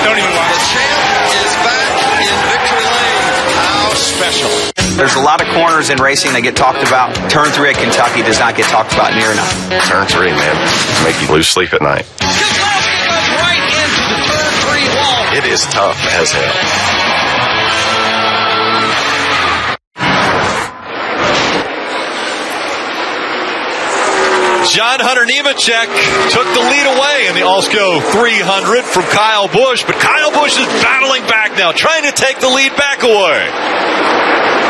Speaker 26: Don't even watch.
Speaker 25: The champ is back in victory lane. How special.
Speaker 27: There's a lot of corners in racing that get talked about. Turn 3 at Kentucky does not get talked about near enough.
Speaker 24: Turn 3, man. Make you lose sleep at night.
Speaker 25: Right into the turn 3 wall.
Speaker 24: It is tough as hell.
Speaker 3: John Hunter Nemechek took the lead away in the Alsco 300 from Kyle Busch, but Kyle Busch is battling back now, trying to take the lead back away.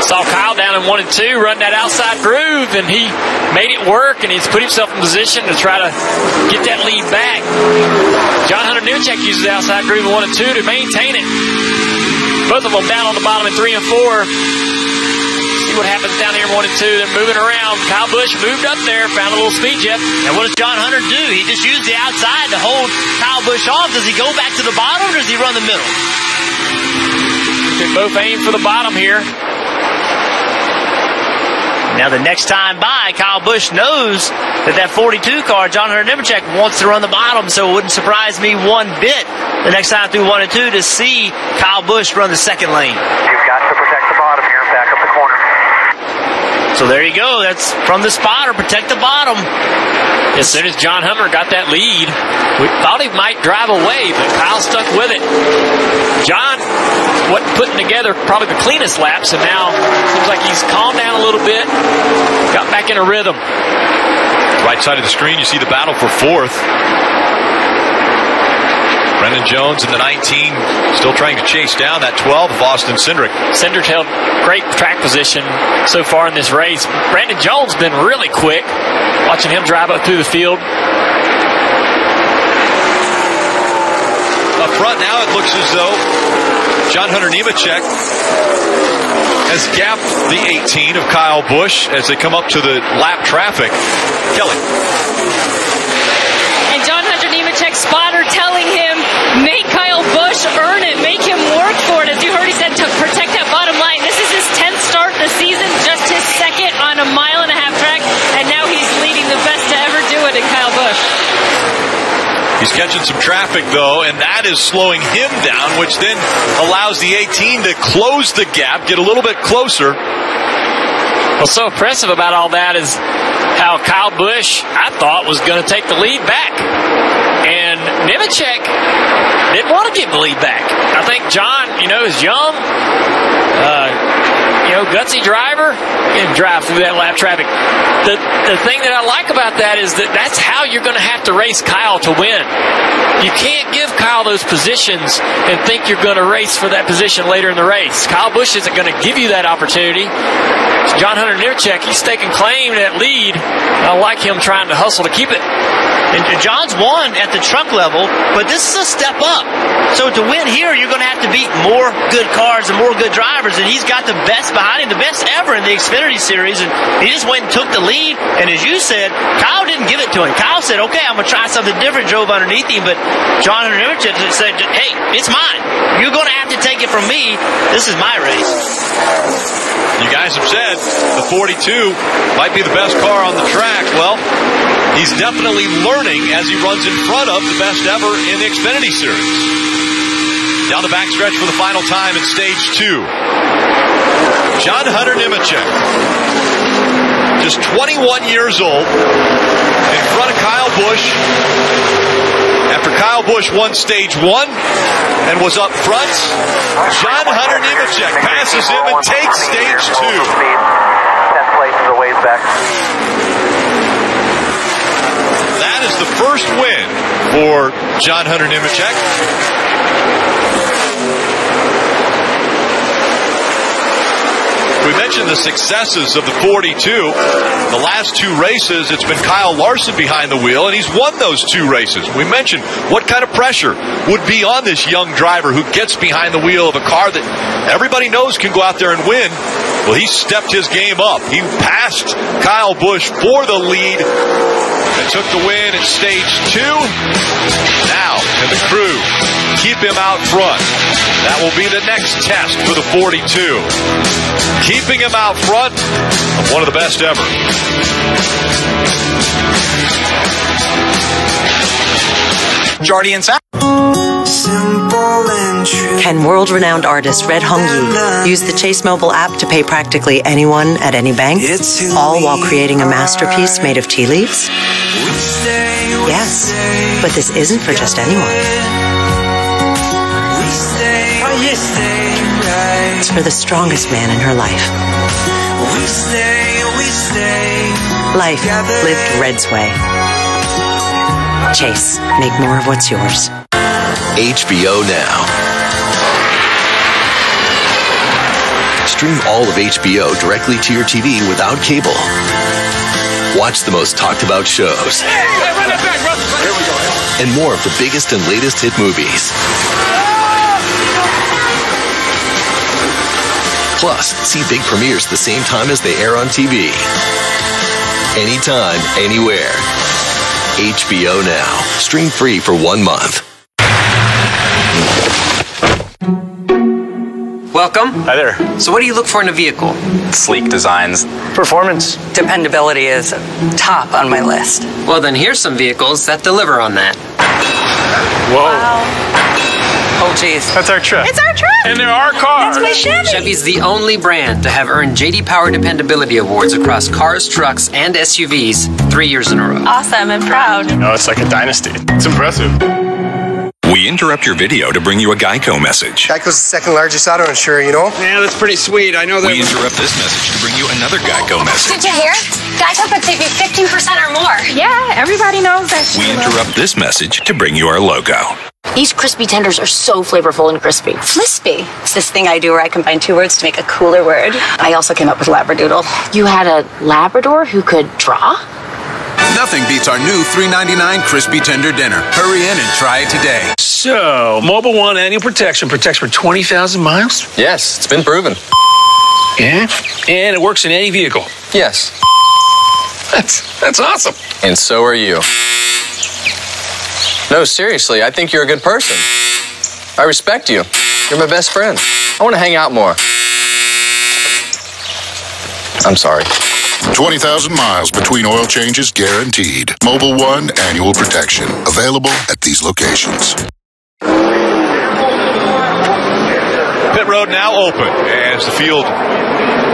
Speaker 2: Saw Kyle down in 1 and 2, run that outside groove, and he made it work, and he's put himself in position to try to get that lead back. John Hunter Nemechek uses the outside groove in 1 and 2 to maintain it. Both of them down on the bottom in 3 and 4. See what happens down here in 1 and 2. They're moving around. Kyle Busch moved up there, found a little speed, Jeff.
Speaker 1: And what does John Hunter do? He just used the outside to hold Kyle Busch off. Does he go back to the bottom, or does he run the middle?
Speaker 2: They both aim for the bottom here.
Speaker 1: Now the next time by, Kyle Busch knows that 42 car, John Hunter Nemechek, wants to run the bottom, so it wouldn't surprise me one bit the next time through 1 and 2 to see Kyle Busch run the second lane.
Speaker 24: You've got to protect the bottom here, back up the corner.
Speaker 1: So there you go. That's from the spotter. Protect the bottom.
Speaker 2: As soon as John Hummer got that lead, we thought he might drive away, but Kyle stuck with it. John wasn't putting together probably the cleanest laps, and now seems like he's calmed down a little bit, got back in a rhythm.
Speaker 3: Right side of the screen, you see the battle for fourth. Brendan Jones in the 19, still trying to chase down that 12 of Austin Cindric.
Speaker 2: Cindric held great track position so far in this race. Brandon Jones been really quick, watching him drive up through the field.
Speaker 3: Up front now, it looks as though John Hunter Nemechek has gapped the 18 of Kyle Busch as they come up to the lap traffic. Kelly.
Speaker 10: And John Hunter Nemechek's spotter telling him, make Kyle Busch earn it, make him work for it. As you heard, he said to protect that bottom line. This is his 10th start of the season, just his second on a 1.5 mile track, and now he's leading the best to ever do it in Kyle Busch.
Speaker 3: He's catching some traffic, though, and that is slowing him down, which then allows the 18 to close the gap, get a little bit closer.
Speaker 2: What's so impressive about all that is how Kyle Busch, I thought, was going to take the lead back. And Nemechek didn't want to give the lead back. I think John, is young, gutsy driver, and drive through that lap traffic. The thing that I like about that is that's how you're going to have to race Kyle to win. You can't give Kyle those positions and think you're going to race for that position later in the race. Kyle Busch isn't going to give you that opportunity. John Hunter Nemechek, he's taking claim to that lead. I like him trying to hustle to keep it.
Speaker 1: And John's won at the truck level, but this is a step up. So to win here, you're going to have to beat more good cars and more good drivers, and he's got the best behind him, the best ever in the Xfinity Series, and he just went and took the lead, and as you said, Kyle didn't give it to him. Kyle said, okay, I'm going to try something different, drove underneath him, but John Hunter Nemechek said, hey, it's mine. You're going to have to take it from me. This is my race.
Speaker 3: You guys have said the 42 might be the best car on the track. Well, he's definitely learning as he runs in front of the best ever in the Xfinity Series. Down the backstretch for the final time in stage 2. John Hunter Nemechek, just 21 years old, in front of Kyle Busch. After Kyle Busch won stage 1 and was up front, John Hunter Nemechek passes him and takes stage 2.
Speaker 24: 10th place is a ways back.
Speaker 3: That is the first win for John Hunter Nemechek. We mentioned the successes of the 42. The last 2 races, it's been Kyle Larson behind the wheel, and he's won those 2 races. We mentioned what kind of pressure would be on this young driver who gets behind the wheel of a car that everybody knows can go out there and win. Well, he stepped his game up. He passed Kyle Busch for the lead and took the win in stage 2. Now, can the crew keep him out front? That will be the next test for the 42. Keeping him out front of one of the best ever.
Speaker 27: Jardy and Sack.
Speaker 5: Can world-renowned artist Red Hong Yi use the Chase mobile app to pay practically anyone at any bank, all while creating a masterpiece made of tea leaves? Yes, but this isn't for just anyone. It's for the strongest man in her life. Life lived Red's way. Chase, make more of what's yours.
Speaker 7: HBO Now. Stream all of HBO directly to your TV without cable. Watch the most talked about shows. And more of the biggest and latest hit movies. Plus, see big premieres the same time as they air on TV. Anytime, anywhere. HBO Now. Stream free for 1 month.
Speaker 8: Welcome.
Speaker 16: Hi there.
Speaker 8: So what do you look for in a vehicle?
Speaker 16: Sleek designs.
Speaker 8: Performance.
Speaker 16: Dependability is top on my list.
Speaker 8: Well, then here's some vehicles that deliver on that.
Speaker 16: Whoa. Wow. Oh, geez.
Speaker 4: That's our truck.
Speaker 9: It's our truck.
Speaker 4: And they're our cars.
Speaker 9: That's my Chevy.
Speaker 8: Chevy's the only brand to have earned J.D. Power Dependability Awards across cars, trucks, and SUVs 3 years in a row.
Speaker 9: Awesome and proud.
Speaker 4: Oh, it's like a dynasty. It's impressive.
Speaker 11: We interrupt your video to bring you a Geico message.
Speaker 12: Geico's the second largest auto insurer, you know?
Speaker 13: Yeah, that's pretty sweet. I know that.
Speaker 11: We interrupt this message to bring you another Geico message.
Speaker 17: Did you hear? Geico could save you 15% or more.
Speaker 9: Yeah, everybody knows that.
Speaker 11: We interrupt this message to bring you our logo.
Speaker 17: These crispy tenders are so flavorful and crispy.
Speaker 20: Flispy. It's this thing I do where I combine two words to make a cooler word. I also came up with Labradoodle.
Speaker 17: You had a Labrador who could draw?
Speaker 22: Nothing beats our new $3.99 Crispy Tender Dinner. Hurry in and try it today.
Speaker 19: So, Mobile One annual protection protects for 20,000 miles?
Speaker 15: Yes, it's been proven.
Speaker 19: Yeah? And it works in any vehicle?
Speaker 15: Yes.
Speaker 19: That's awesome.
Speaker 15: And so are you. No, seriously, I think you're a good person. I respect you. You're my best friend. I want to hang out more. I'm sorry.
Speaker 23: 20,000 miles between oil changes guaranteed. Mobile One annual protection. Available at these locations.
Speaker 3: Pit road now open as the field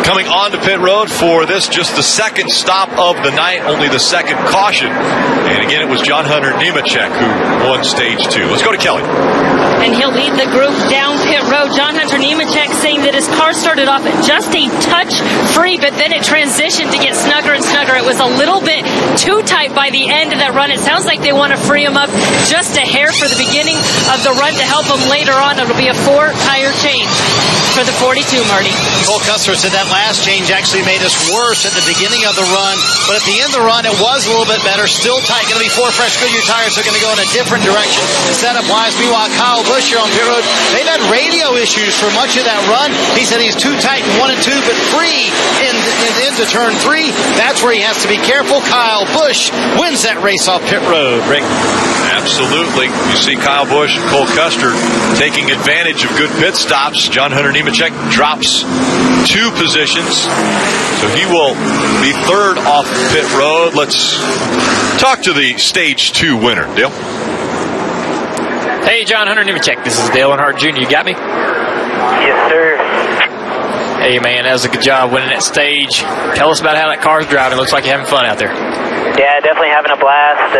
Speaker 3: coming onto pit road for this, just the second stop of the night, only the second caution. And again, it was John Hunter Nemechek who won stage 2. Let's go to Kelly.
Speaker 10: And he'll lead the group down pit road. John Hunter Nemechek saying that his car started off just a touch free, but then it transitioned to get snugger and snugger. It was a little bit too tight by the end of that run. It sounds like they want to free him up just a hair for the beginning of the run to help him later on. It'll be a 4-tire change for the 42, Marty.
Speaker 14: Cole Custer said that last change actually made us worse at the beginning of the run, but at the end of the run, it was a little bit better. Still tight. Going to be 4 fresh Goodyear tires. They're going to go in a different direction setup-wise. Meanwhile, Kyle Busch here on pit road, they've had radio issues for much of that run. He said he's too tight in 1 and 2, but free into turn 3. That's where he has to be careful. Kyle Busch wins that race off pit road. Rick.
Speaker 3: Absolutely. You see Kyle Busch and Cole Custer taking advantage of good pit stops. John Hunter Nemechek drops 2 positions, so he will be 3rd off pit road. Let's talk to the stage 2 winner. Dale?
Speaker 2: Hey, John Hunter Nemechek. This is Dale Earnhardt Jr. You got me?
Speaker 24: Yes, sir.
Speaker 2: Hey, man, that was a good job winning that stage. Tell us about how that car's driving. Looks like you're having fun out there.
Speaker 24: Yeah, definitely having a blast.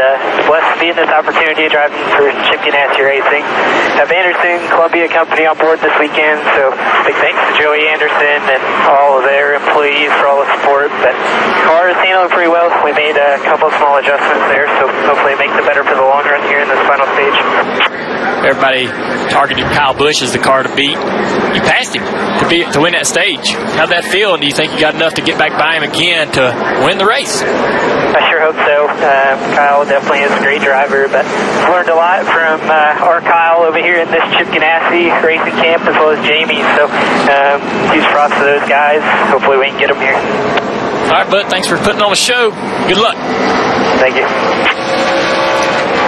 Speaker 24: Blessed to be in this opportunity driving for Chip Ganassi Racing. Have Anderson Columbia Company on board this weekend, so big thanks to Joey Anderson and all of their employees for all the support. But the car is handling pretty well. We made a couple small adjustments there, so hopefully it makes it better for the long run here in this final stage.
Speaker 2: Everybody targeted Kyle Busch as the car to beat. You passed him to win that stage. How'd that feel? And do you think you got enough to get back by him again to win the race?
Speaker 24: I sure hope so. Kyle definitely is a great driver, but I've learned a lot from our Kyle over here in this Chip Ganassi racing camp, as well as Jamie. So huge props to those guys. Hopefully we can get them here.
Speaker 2: All right, bud. Thanks for putting on the show. Good luck.
Speaker 24: Thank you.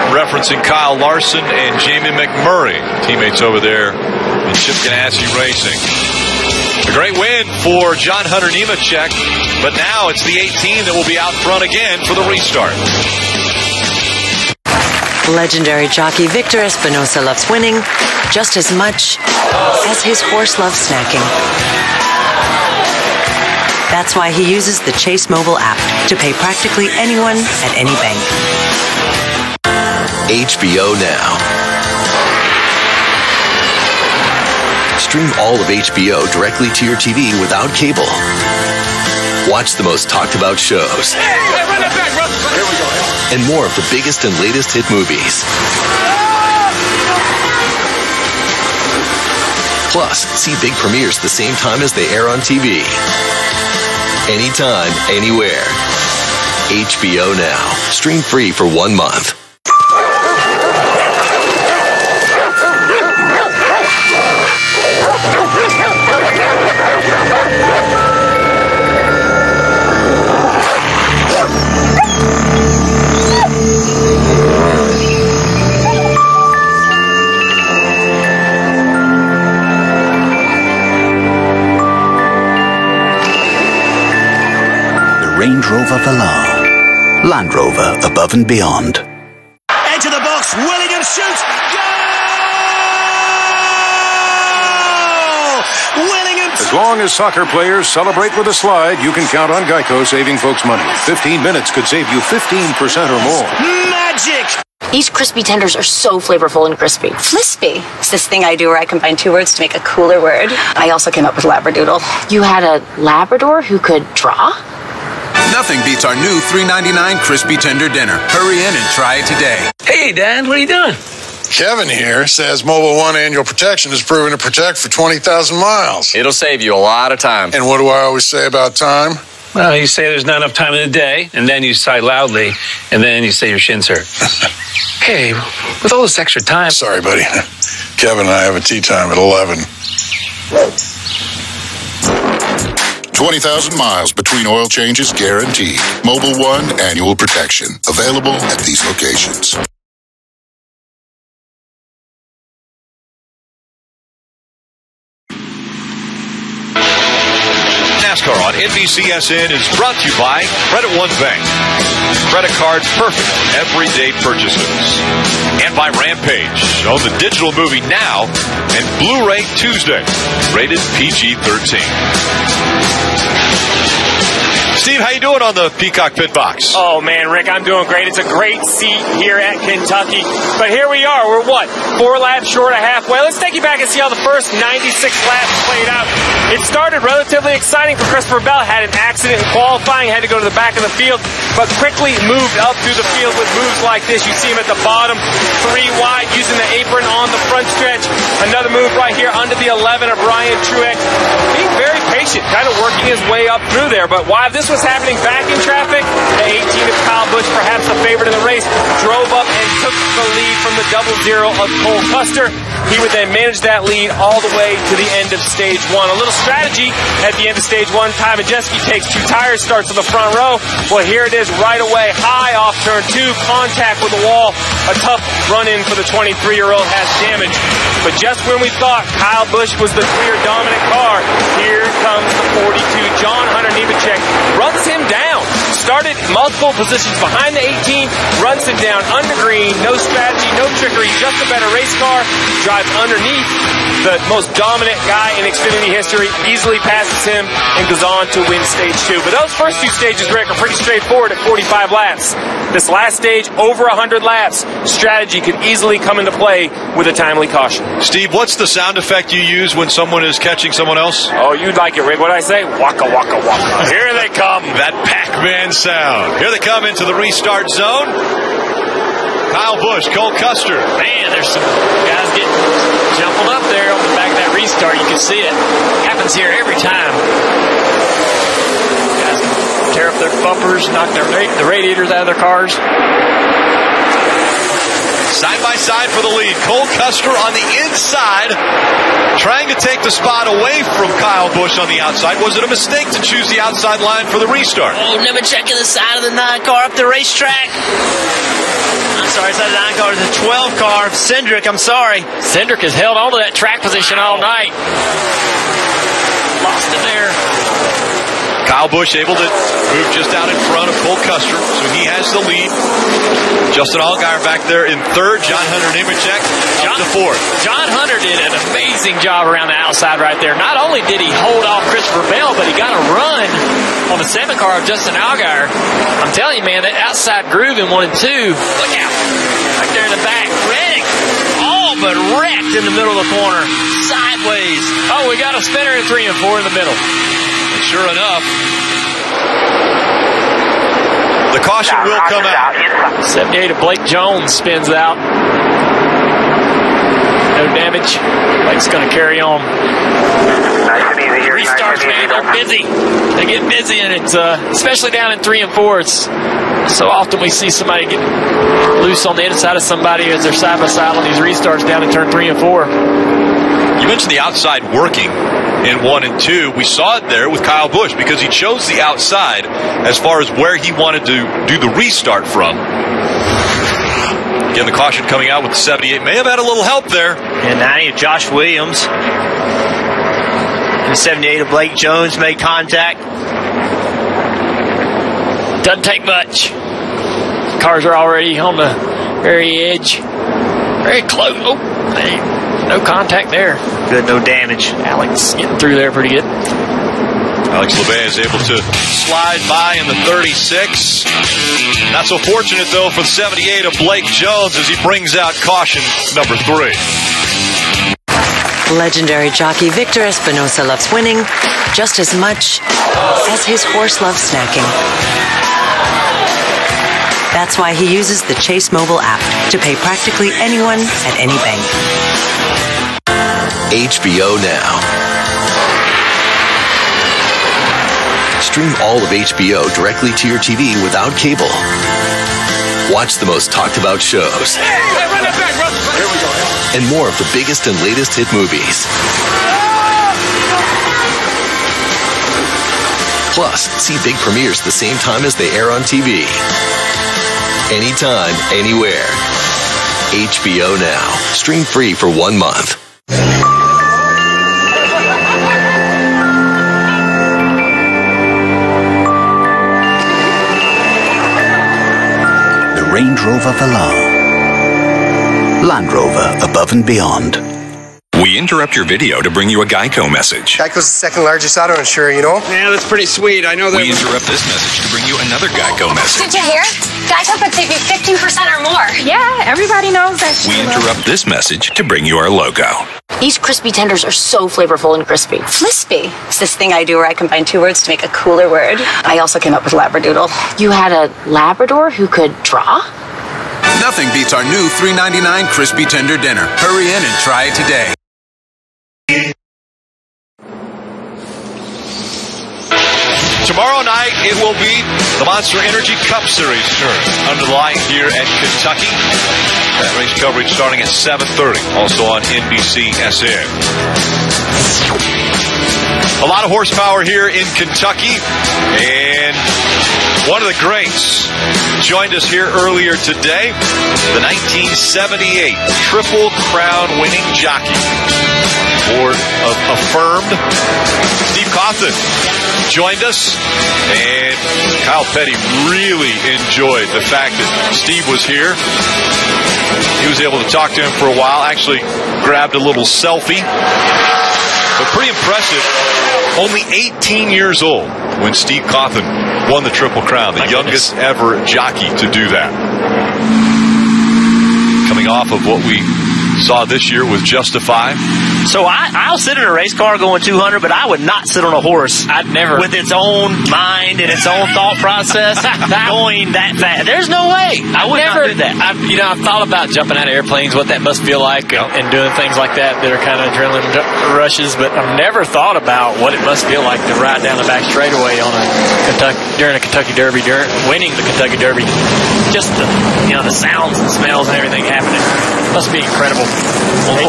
Speaker 3: Referencing Kyle Larson and Jamie McMurray, teammates over there in Chip Ganassi Racing. A great win for John Hunter Nemechek, but now it's the 18 that will be out front again for the restart.
Speaker 5: Legendary jockey Victor Espinosa loves winning just as much as his horse loves snacking. That's why he uses the Chase mobile app to pay practically anyone at any bank.
Speaker 7: HBO Now. Stream all of HBO directly to your TV without cable. Watch the most talked about shows. And more of the biggest and latest hit movies. Plus, see big premieres the same time as they air on TV. Anytime, anywhere. HBO Now. Stream free for 1 month.
Speaker 28: Range Rover Velar. Land Rover above and beyond.
Speaker 29: Into the box, Willingham shoots, goal!
Speaker 1: As long as soccer players celebrate with a slide, you can count on Geico saving folks money. 15 minutes could save you 15% or more.
Speaker 17: Magic! These crispy tenders are so flavorful and crispy.
Speaker 20: Flispy. It's this thing I do where I combine two words to make a cooler word. I also came up with Labradoodle.
Speaker 17: You had a Labrador who could draw?
Speaker 22: Nothing beats our new $3.99 Crispy Tender Dinner. Hurry in and try it today.
Speaker 6: Hey, Dad, what are you doing?
Speaker 13: Kevin here says Mobile One annual protection is proven to protect for 20,000 miles.
Speaker 6: It'll save you a lot of time.
Speaker 13: And what do I always say about time?
Speaker 6: Well, you say there's not enough time in the day, and then you sigh loudly, and then you say your shins hurt. Okay, with all this extra time...
Speaker 13: Sorry, buddy. Kevin and I have a tea time at 11.
Speaker 23: 20,000 miles between oil changes guaranteed. Mobile One annual protection. Available at these locations.
Speaker 3: NASCAR on NBCSN is brought to you by Credit One Bank. Credit cards perfect everyday purchases. And by Rampage. Own the digital movie now and Blu-ray Tuesday. Rated PG-13. Steve, how you doing on the Peacock Pit Box?
Speaker 18: Oh, man, Rick, I'm doing great. It's a great seat here at Kentucky. But here we are. We're, 4 laps short of halfway. Let's take you back and see how the first 96 laps played out. It started relatively exciting for Christopher Bell. Had an accident in qualifying, had to go to the back of the field, but quickly moved up through the field with moves like this. You see him at the bottom, 3 wide, using the apron on the front stretch. Another move right here under the 11 of Ryan Truex. Being very patient, kind of working his way up through there. But while this was happening back in traffic, the 18 of Kyle Busch, perhaps the favorite in the race, drove up and took the lead from the 0-0 of Cole Custer. He would then manage that lead all the way to the end of stage 1. A little strategy at the end of stage 1. Ty Majeski takes 2 tires, starts on the front row. Well, here it is right away, high off turn 2, contact with the wall. A tough run-in for the 23-year-old has damage. But just when we thought Kyle Busch was the clear dominant car, here comes the 42. John Hunter Nemechek runs him down. Started multiple positions behind the 18, runs him down under green. No strategy, no trickery, just a better race car. Drives underneath the most dominant guy in Xfinity history, easily passes him, and goes on to win stage 2. But those first 2 stages, Rick, are pretty straightforward at 45 laps. This last stage, over 100 laps. Strategy could easily come into play with a timely caution.
Speaker 3: Steve, what's the sound effect you use when someone is catching someone else?
Speaker 18: Oh, you'd like it, Rick. What did I say? Waka, waka, waka. Here they come.
Speaker 3: That Pac-Man sound. Here they come into the restart zone. Kyle Busch, Cole Custer.
Speaker 2: Man, there's some guys getting jumbled up there on the back of that restart. You can see it. Happens here every time. Guys tear up their bumpers, knock the radiators out of their cars.
Speaker 3: Side by side for the lead. Cole Custer on the inside, trying to take the spot away from Kyle Busch on the outside. Was it a mistake to choose the outside line for the restart?
Speaker 21: Oh, never checking the side of the 9 car up the racetrack. I'm sorry, it's not the 9 car, it's the 12 car. Cindric, I'm sorry.
Speaker 2: Cindric has held on to that track position all night. Lost it there.
Speaker 3: Kyle Busch able to move just out in front of Cole Custer, so he has the lead. Justin Allgaier back there in 3rd. John Hunter Nemechek up to 4th.
Speaker 2: John Hunter did an amazing job around the outside right there. Not only did he hold off Christopher Bell, but he got a run on the 7 car of Justin Allgaier. I'm telling you, man, that outside groove in 1 and 2. Look out. Right there in the back.
Speaker 21: Reddick. All but wrecked in the middle of the corner. Sideways.
Speaker 2: Oh, we got a spinner in 3 and 4 in the middle.
Speaker 3: Sure enough, the caution will come out.
Speaker 2: 78 of Blake Jones spins out. No damage. Blake's going to carry on.
Speaker 24: Nice and easy here.
Speaker 2: Restarts, man, they're busy. They get busy, and it's especially down in 3 and 4. It's so often we see somebody get loose on the inside of somebody as they're side by side on these restarts down in turn 3 and 4.
Speaker 3: You mentioned the outside working in 1 and 2. We saw it there with Kyle Busch because he chose the outside as far as where he wanted to do the restart from. Again, the caution coming out with the 78 may have had a little help there.
Speaker 21: And 90 of Josh Williams. And 78 of Blake Jones made contact.
Speaker 2: Doesn't take much. Cars are already on the very edge. Very close. Oh, man. No contact there.
Speaker 21: Good, no damage.
Speaker 2: Alex getting through there pretty good.
Speaker 3: Alex LeBay is able to slide by in the 36. Not so fortunate, though, for the 78 of Blake Jones as he brings out caution number 3.
Speaker 5: Legendary jockey Victor Espinosa loves winning just as much as his horse loves snacking. That's why he uses the Chase mobile app to pay practically anyone at any bank.
Speaker 7: HBO Now. Stream all of HBO directly to your TV without cable. Watch the most talked about shows. And more of the biggest and latest hit movies. Plus, see big premieres the same time as they air on TV. Anytime, anywhere. HBO Now. Stream free for 1 month.
Speaker 28: The Range Rover Velar. Land Rover, above and beyond.
Speaker 11: We interrupt your video to bring you a Geico message.
Speaker 4: Geico's the second largest auto insurer, you know?
Speaker 8: Yeah, that's pretty sweet. I know that.
Speaker 11: We interrupt this message to bring you another Geico message.
Speaker 17: Did you hear? Geico could save you 15% or more.
Speaker 9: Yeah, everybody knows that.
Speaker 11: We interrupt this message to bring you our logo.
Speaker 17: These crispy tenders are so flavorful and crispy.
Speaker 20: Flispy. It's this thing I do where I combine 2 words to make a cooler word. I also came up with Labradoodle.
Speaker 17: You had a Labrador who could draw?
Speaker 22: Nothing beats our new $3.99 Crispy Tender Dinner. Hurry in and try it today.
Speaker 3: Tomorrow night, it will be the Monster Energy Cup Series turn under the light here at Kentucky. That race coverage starting at 7:30, also on NBC-SN. A lot of horsepower here in Kentucky, and one of the greats joined us here earlier today, the 1978 Triple Crown winning jockey, or affirmed, Steve Coughlin, joined us, and Kyle Petty really enjoyed the fact that Steve was here. He was able to talk to him for a while, actually grabbed a little selfie, but pretty impressive. Only 18 years old when Steve Coughlin won the Triple Crown, the youngest ever jockey to do that. Coming off of what we saw this year with Justify.
Speaker 21: So I'll sit in a race car going 200, but I would not sit on a horse.
Speaker 2: I'd never.
Speaker 21: With its own mind and its own thought process going that fast. There's no way. I would not do that.
Speaker 2: I've thought about jumping out of airplanes, what that must feel like, and doing things like that are kind of adrenaline rushes, but I've never thought about what it must feel like to ride down the back straightaway on during a Kentucky Derby, winning the Kentucky Derby. Just the sounds and smells and everything happening. It must be incredible.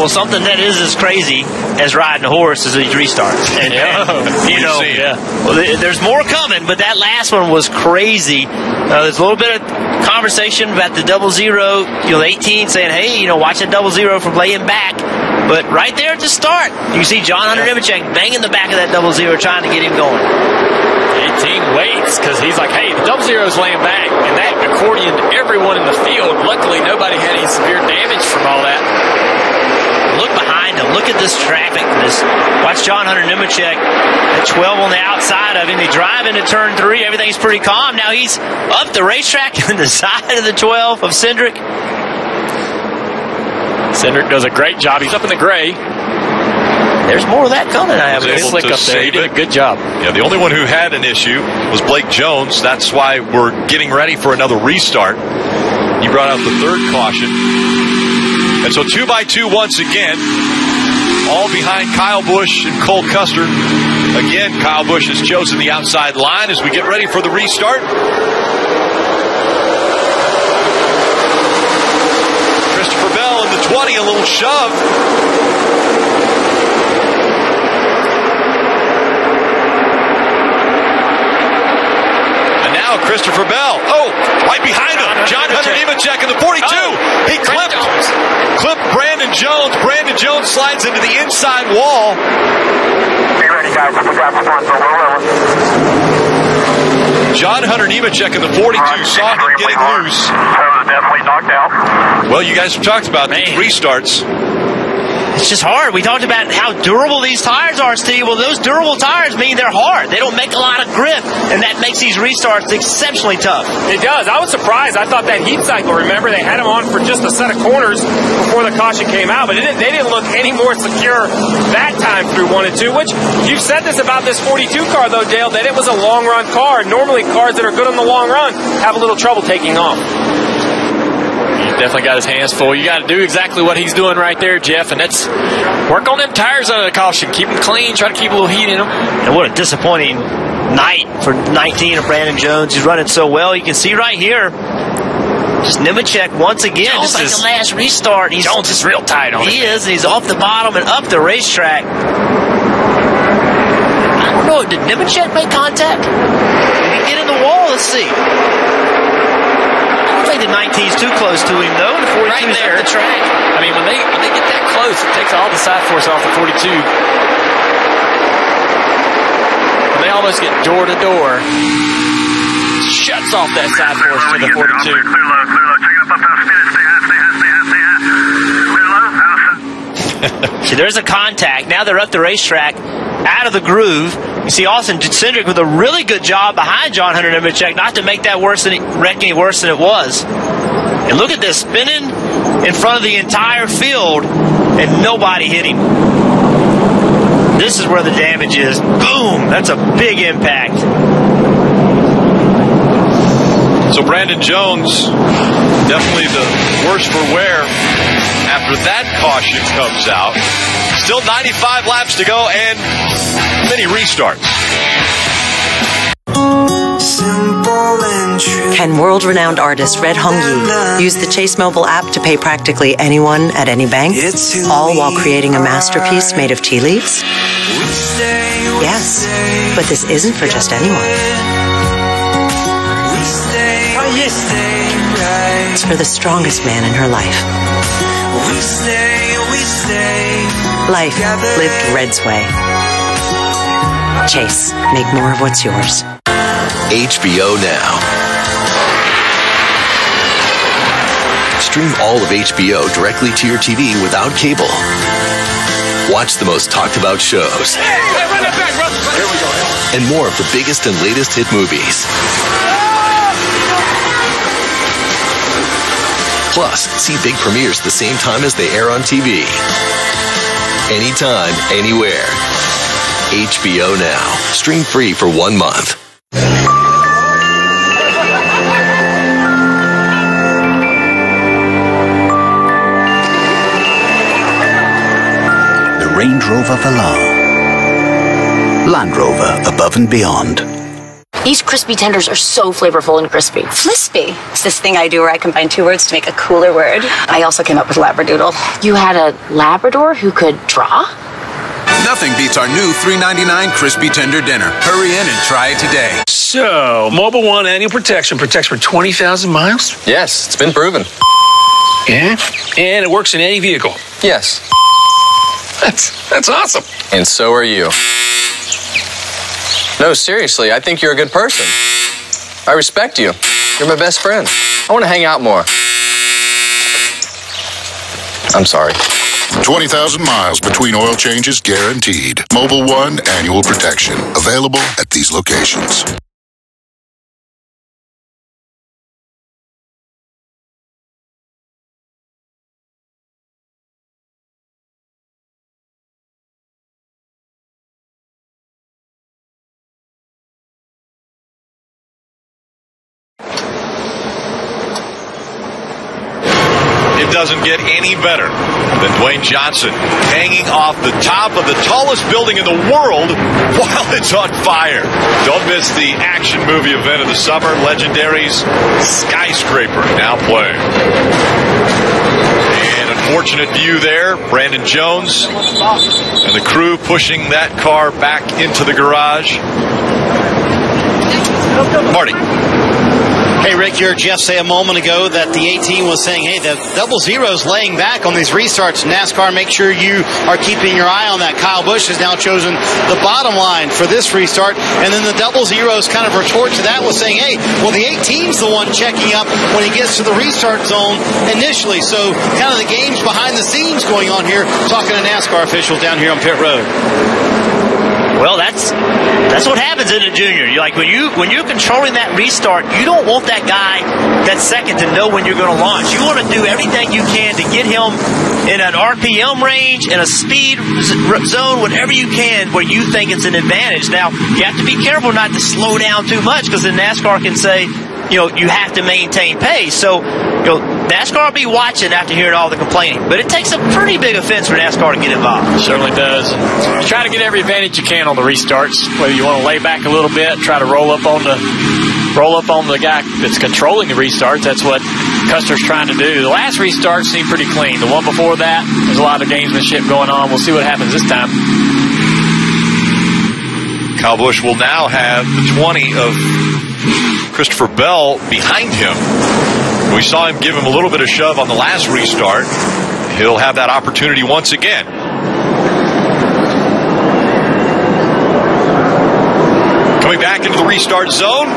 Speaker 21: Well, something that is as crazy as riding a horse is these restarts. And, well, there's more coming, but that last one was crazy. There's a little bit of conversation about the 00, the 18 saying, hey, watch that 00 from laying back. But right there at the start, you see John Hunter Nemechek banging the back of that 00 trying to get him going.
Speaker 2: 18 waits because he's like, hey, the 00's laying back, and that accordioned everyone in the field. Luckily, nobody had any severe damage from all that.
Speaker 21: Look behind him. Look at this traffic. Watch John Hunter Nemechek at 12 on the outside of him. He drive into turn 3. Everything's pretty calm. Now he's up the racetrack on the side of the 12 of Cindric.
Speaker 2: Cindric does a great job. He's up in the gray.
Speaker 21: There's more of that coming. I have a
Speaker 2: slick up there. He did a good job.
Speaker 3: Yeah, the only one who had an issue was Blake Jones. That's why we're getting ready for another restart. He brought out the third caution. And so 2 by 2 once again, all behind Kyle Busch and Cole Custer. Again, Kyle Busch has chosen the outside line as we get ready for the restart. Christopher Bell in the 20, a little shove. Christopher Bell. Oh, right behind him. John Hunter Nemechek in the 42. He clipped Brandon Jones. Brandon Jones slides into the inside wall.
Speaker 24: Be ready, guys. We got the front door.
Speaker 3: John Hunter Nemechek in the 42 saw him getting loose.
Speaker 24: Definitely knocked out.
Speaker 3: Well, you guys have talked about these restarts.
Speaker 21: it's just hard. We talked about how durable these tires are, Steve. Well, those durable tires mean they're hard. They don't make a lot of grip, and that makes these restarts exceptionally tough.
Speaker 18: It does. I was surprised. I thought that heat cycle, remember, they had them on for just a set of corners before the caution came out, but they didn't look any more secure that time through 1 and 2, which you've said this about this 42 car, though, Dale, that it was a long-run car. Normally, cars that are good on the long run have a little trouble taking off.
Speaker 2: Definitely got his hands full. You got to do exactly what he's doing right there, Jeff, and that's work on them tires under the caution. Keep them clean. Try to keep a little heat in them.
Speaker 21: And what a disappointing night for 19 of Brandon Jones. He's running so well. You can see right here, just Nemechek once again.
Speaker 2: Jones
Speaker 21: just like the last restart.
Speaker 2: Jones is real tight on it.
Speaker 21: He is. He's off the bottom and up the racetrack. I don't know. Did Nemechek make contact? Did he get in the wall? Let's see. I think the 19's too close to him, though. The 42's right there. Up the track.
Speaker 2: I mean, when they get that close, it takes all the side force off the 42. When they almost get door to door, shuts off that side force to the 42.
Speaker 21: See, there's a contact. Now they're up the racetrack, out of the groove. You see Austin Cindric with a really good job behind John Hunter Nemechek, not to make that wreck any worse than it was. And look at this, spinning in front of the entire field, and nobody hit him. This is where the damage is. Boom! That's a big impact.
Speaker 3: So Brandon Jones, definitely the worse for wear after that caution comes out. Still 95 laps to go and many restarts.
Speaker 5: Can world-renowned artist Red Hongyi use the Chase mobile app to pay practically anyone at any bank, all while creating a masterpiece made of tea leaves? Yes, but this isn't for just anyone. It's for the strongest man in her life. Life lived Red's way. Chase, make more of what's yours.
Speaker 7: HBO Now. Stream all of HBO directly to your TV without cable. Watch the most talked about shows. And more of the biggest and latest hit movies. Plus, see big premieres the same time as they air on TV. Anytime, anywhere. HBO Now. Stream free for 1 month.
Speaker 28: The Range Rover Velar. Land Rover, above and beyond.
Speaker 17: These crispy tenders are so flavorful and crispy.
Speaker 20: Flispy. It's this thing I do where I combine 2 words to make a cooler word. I also came up with Labradoodle.
Speaker 17: You had a Labrador who could draw?
Speaker 22: Nothing beats our new $3.99 Crispy Tender Dinner. Hurry in and try it today.
Speaker 6: So, Mobile One annual protection protects for 20,000 miles?
Speaker 8: Yes, it's been proven.
Speaker 6: Yeah? And it works in any vehicle?
Speaker 8: Yes.
Speaker 6: That's awesome.
Speaker 8: And so are you. No, seriously, I think you're a good person. I respect you. You're my best friend. I want to hang out more. I'm sorry.
Speaker 23: 20,000 miles between oil changes guaranteed. Mobile One annual protection. Available at these locations.
Speaker 3: It doesn't get any better than Dwayne Johnson hanging off the top of the tallest building in the world while it's on fire. Don't miss the action movie event of the summer, Legendary's Skyscraper, now playing. And unfortunate view there, Brandon Jones and the crew pushing that car back into the garage. Marty.
Speaker 14: Hey, Rick, you heard Jeff say a moment ago that the 18 was saying, hey, the double zero's laying back on these restarts. NASCAR, make sure you are keeping your eye on that. Kyle Busch has now chosen the bottom line for this restart. And then the double zeros kind of retort to that with saying, hey, well, the 18's the one checking up when he gets to the restart zone initially. So kind of the games behind the scenes going on here, talking to NASCAR officials down here on pit road.
Speaker 21: Well, that's what happens in a junior. Like when you're controlling that restart, you don't want that guy that's second to know when you're going to launch. You want to do everything you can to get him in an RPM range, in a speed zone, whatever you can, where you think it's an advantage. Now, you have to be careful not to slow down too much, because then NASCAR can say, you have to maintain pace. So, NASCAR will be watching after hearing all the complaining. But it takes a pretty big offense for NASCAR to get involved.
Speaker 2: It certainly does. You try to get every advantage you can on the restarts. Whether you want to lay back a little bit, try to roll up on the guy that's controlling the restarts. That's what Custer's trying to do. The last restart seemed pretty clean. The one before that, there's a lot of gamesmanship going on. We'll see what happens this time.
Speaker 3: Kyle Busch will now have the 20 of Christopher Bell behind him. We saw him give him a little bit of shove on the last restart. He'll have that opportunity once again. Coming back into the restart zone.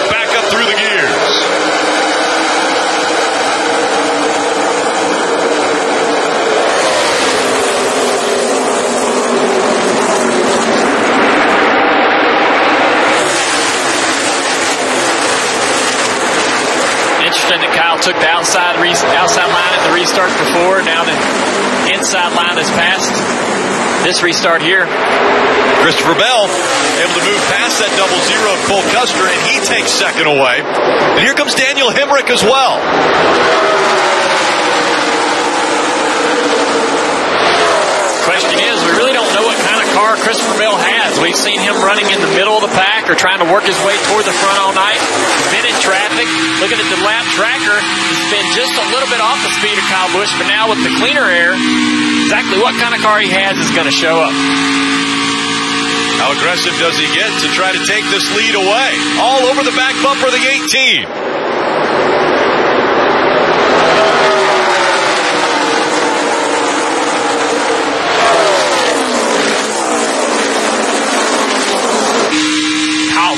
Speaker 3: Back up through the gears.
Speaker 2: Interesting that Kyle took the outside line at the restart before. Now the inside line is passed. This restart here.
Speaker 3: Christopher Bell able to move past that double zero of Cole Custer, and he takes second away. And here comes Daniel Hemrick as well.
Speaker 2: Question is, we really don't know what kind of car Christopher Bell has. We've seen him running in the middle of the pack or trying to work his way toward the front all night. Been in traffic. Looking at the lap tracker, he's been just a little bit off the speed of Kyle Busch, but now with the cleaner air, exactly what kind of car he has is going to show up.
Speaker 3: How aggressive does he get to try to take this lead away? All over the back bumper of the 18.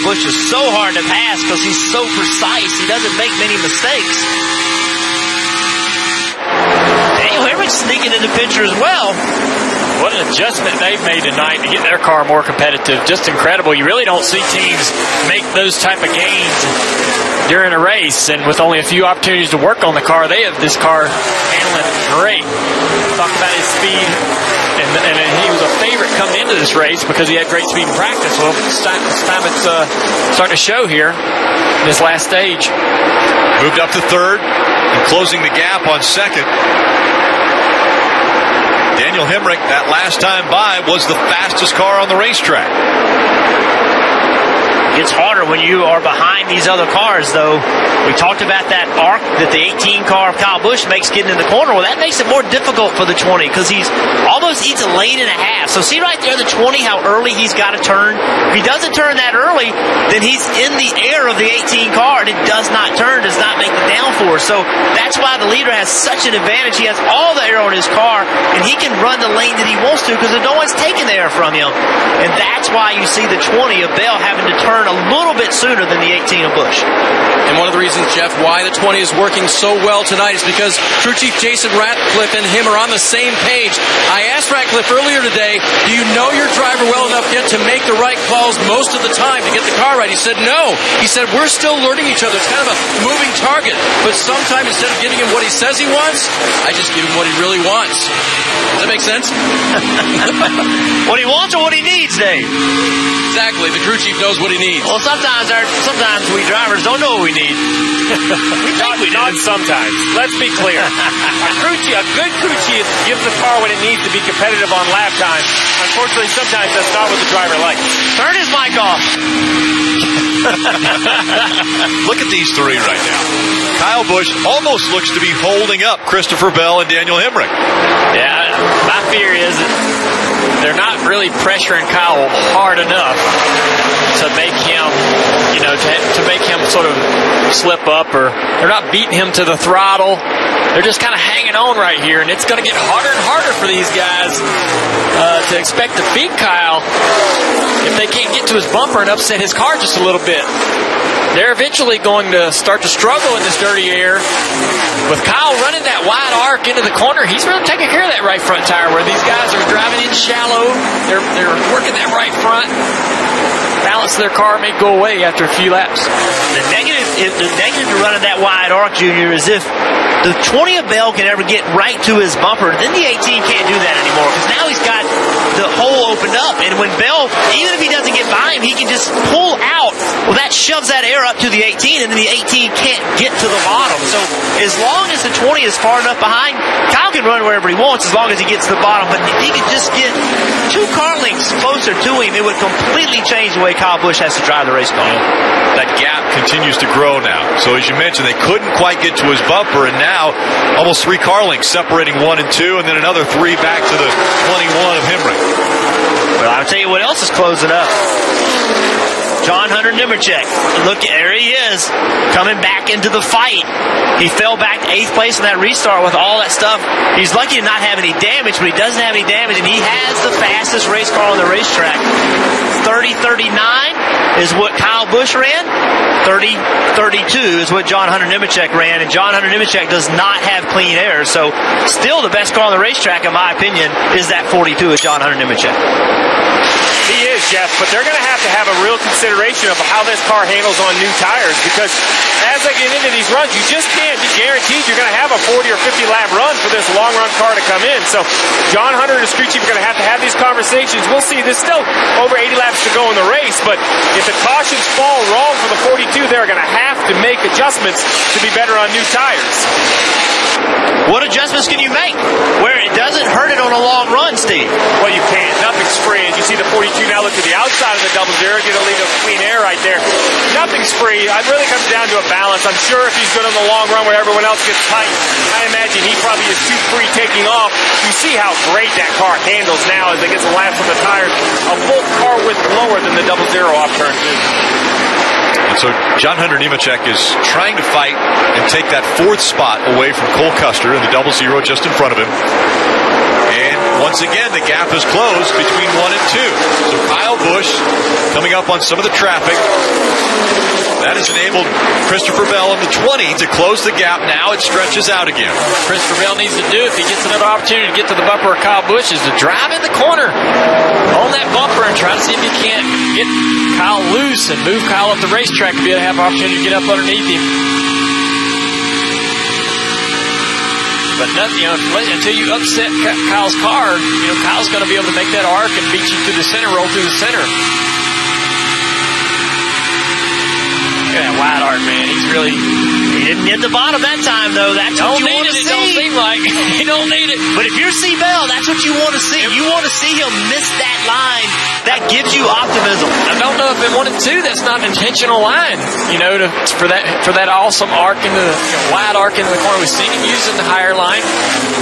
Speaker 21: Busch is so hard to pass because he's so precise. He doesn't make many mistakes. Daniel Hemrick's sneaking in the picture as well.
Speaker 2: What an adjustment they've made tonight to get their car more competitive. Just incredible. You really don't see teams make those type of gains during a race. And with only a few opportunities to work on the car, they have this car handling great. Talk about his speed. And he was a favorite coming into this race because he had great speed in practice. Well, this time it's starting to show here in this last stage.
Speaker 3: Moved up to third and closing the gap on second. Daniel Hemrick, that last time by, was the fastest car on the racetrack.
Speaker 21: It's harder when you are behind these other cars, though. We talked about that arc that the 18 car of Kyle Busch makes getting in the corner. Well, that makes it more difficult for the 20 because he's almost eats a lane and a half. So see right there, the 20, how early he's got to turn. If he doesn't turn that early, then he's in the air of the 18 car, and it does not turn, does not make the downforce. So that's why the leader has such an advantage. He has all the air on his car, and he can run the lane that he wants to because no one's taking the air from him. And that's why you see the 20 of Bell having to turn a little bit sooner than the 18 of Busch.
Speaker 8: And one of the reasons, Jeff, why the 20 is working so well tonight is because crew chief Jason Ratcliffe and him are on the same page. I asked Ratcliffe earlier today, do you know your driver well enough yet to make the right calls most of the time to get the car right? He said no. He said we're still learning each other. It's kind of a moving target. But sometimes instead of giving him what he says he wants, I just give him what he really wants. Does that make sense?
Speaker 21: What he wants or what he needs, Dave?
Speaker 8: Exactly. The crew chief knows what he needs.
Speaker 21: Well, sometimes we drivers don't know what we need.
Speaker 18: Not sometimes. Let's be clear. A good crew chief gives the car what it needs to be competitive on lap time. Unfortunately, sometimes that's not what the driver likes.
Speaker 21: Turn his mic off.
Speaker 3: Look at these three right now. Kyle Busch almost looks to be holding up Christopher Bell and Daniel Hemrick.
Speaker 2: Yeah, My fear is that they're not really pressuring Kyle hard enough to make him, to make him sort of slip up, or they're not beating him to the throttle. They're just kind of hanging on right here, and it's going to get harder and harder for these guys to expect to beat Kyle if they can't get to his bumper and upset his car just a little bit. They're eventually going to start to struggle in this dirty air. With Kyle running that wide arc into the corner, he's really taking care of that right front tire, where these guys are driving in shallow. They're working that right front. Balance of their car may go away after a few laps.
Speaker 21: The negative to running that wide arc, Junior, is if the 20 of Bell can ever get right to his bumper, then the 18 can't do that anymore, because now he's got the hole opened up, and when Bell, even if he doesn't get by him, he can just pull out. Well, that shoves that air up to the 18, and then the 18 can't get to the bottom. So as long as the 20 is far enough behind, Kyle can run wherever he wants as long as he gets to the bottom. But if he could just get 2 car lengths closer to him, it would completely change the way Kyle Busch has to drive the race car.
Speaker 3: That gap continues to grow now. So as you mentioned, they couldn't quite get to his bumper, and now almost 3 car lengths separating 1 and 2, and then another 3 back to the 21 of Hemrick.
Speaker 21: Well, I'll tell you what else is closing up. John Hunter Nemechek. Look, there he is, coming back into the fight. He fell back to 8th place in that restart with all that stuff. He's lucky to not have any damage, but he doesn't have any damage, and he has the fastest race car on the racetrack. 30:39 is what Kyle Busch ran. 30:32 is what John Hunter Nemechek ran, and John Hunter Nemechek does not have clean air. So still the best car on the racetrack, in my opinion, is that 42 of John Hunter Nemechek.
Speaker 18: He is, Jeff, but they're going to have a real consideration of how this car handles on new tires, because as they get into these runs, you just can't be guaranteed you're going to have a 40 or 50 lap run for this long run car to come in. So John Hunter and his crew chief are going to have these conversations. We'll see. There's still over 80 laps to go in the race, but if the cautions fall wrong for the 42, they're going to have to make adjustments to be better on new tires.
Speaker 21: What adjustments can you make where it doesn't hurt it on a long run, Steve?
Speaker 18: Well, you can't. Nothing's free. As you see the 42 now look to the outside of the 00, get a lead of clean air right there. Nothing's free. It really comes down to a balance. I'm sure if he's good on the long run where everyone else gets tight, I imagine he probably is too free taking off. You see how great that car handles now as it gets the laps on the tires. A full car width lower than the 00 off turn 2.
Speaker 3: And so John Hunter Nemechek is trying to fight and take that 4th spot away from Cole Custer in the 00 just in front of him. And once again, the gap is closed between 1 and 2. So Kyle Busch coming up on some of the traffic. That has enabled Christopher Bell in the 20 to close the gap. Now it stretches out again.
Speaker 2: Christopher Bell needs to do, if he gets another opportunity to get to the bumper of Kyle Busch, is to drive in the corner on that bumper and try to see if he can't get Kyle loose and move Kyle up the racetrack to be able to have an opportunity to get up underneath him. But nothing, until you upset Kyle's car, Kyle's going to be able to make that arc and beat you through the center, roll through the center. Look at that wide arc, man. He
Speaker 21: didn't get the bottom that time, though. That's what you want to see.
Speaker 2: Don't seem like he don't need it.
Speaker 21: But if you're C. Bell, that's what you want to see. You want to see him miss that line. That gives you optimism.
Speaker 2: I don't know if in 1 and 2 that's not an intentional line, for that awesome arc into the wide arc into the corner. We've seen him using the higher line.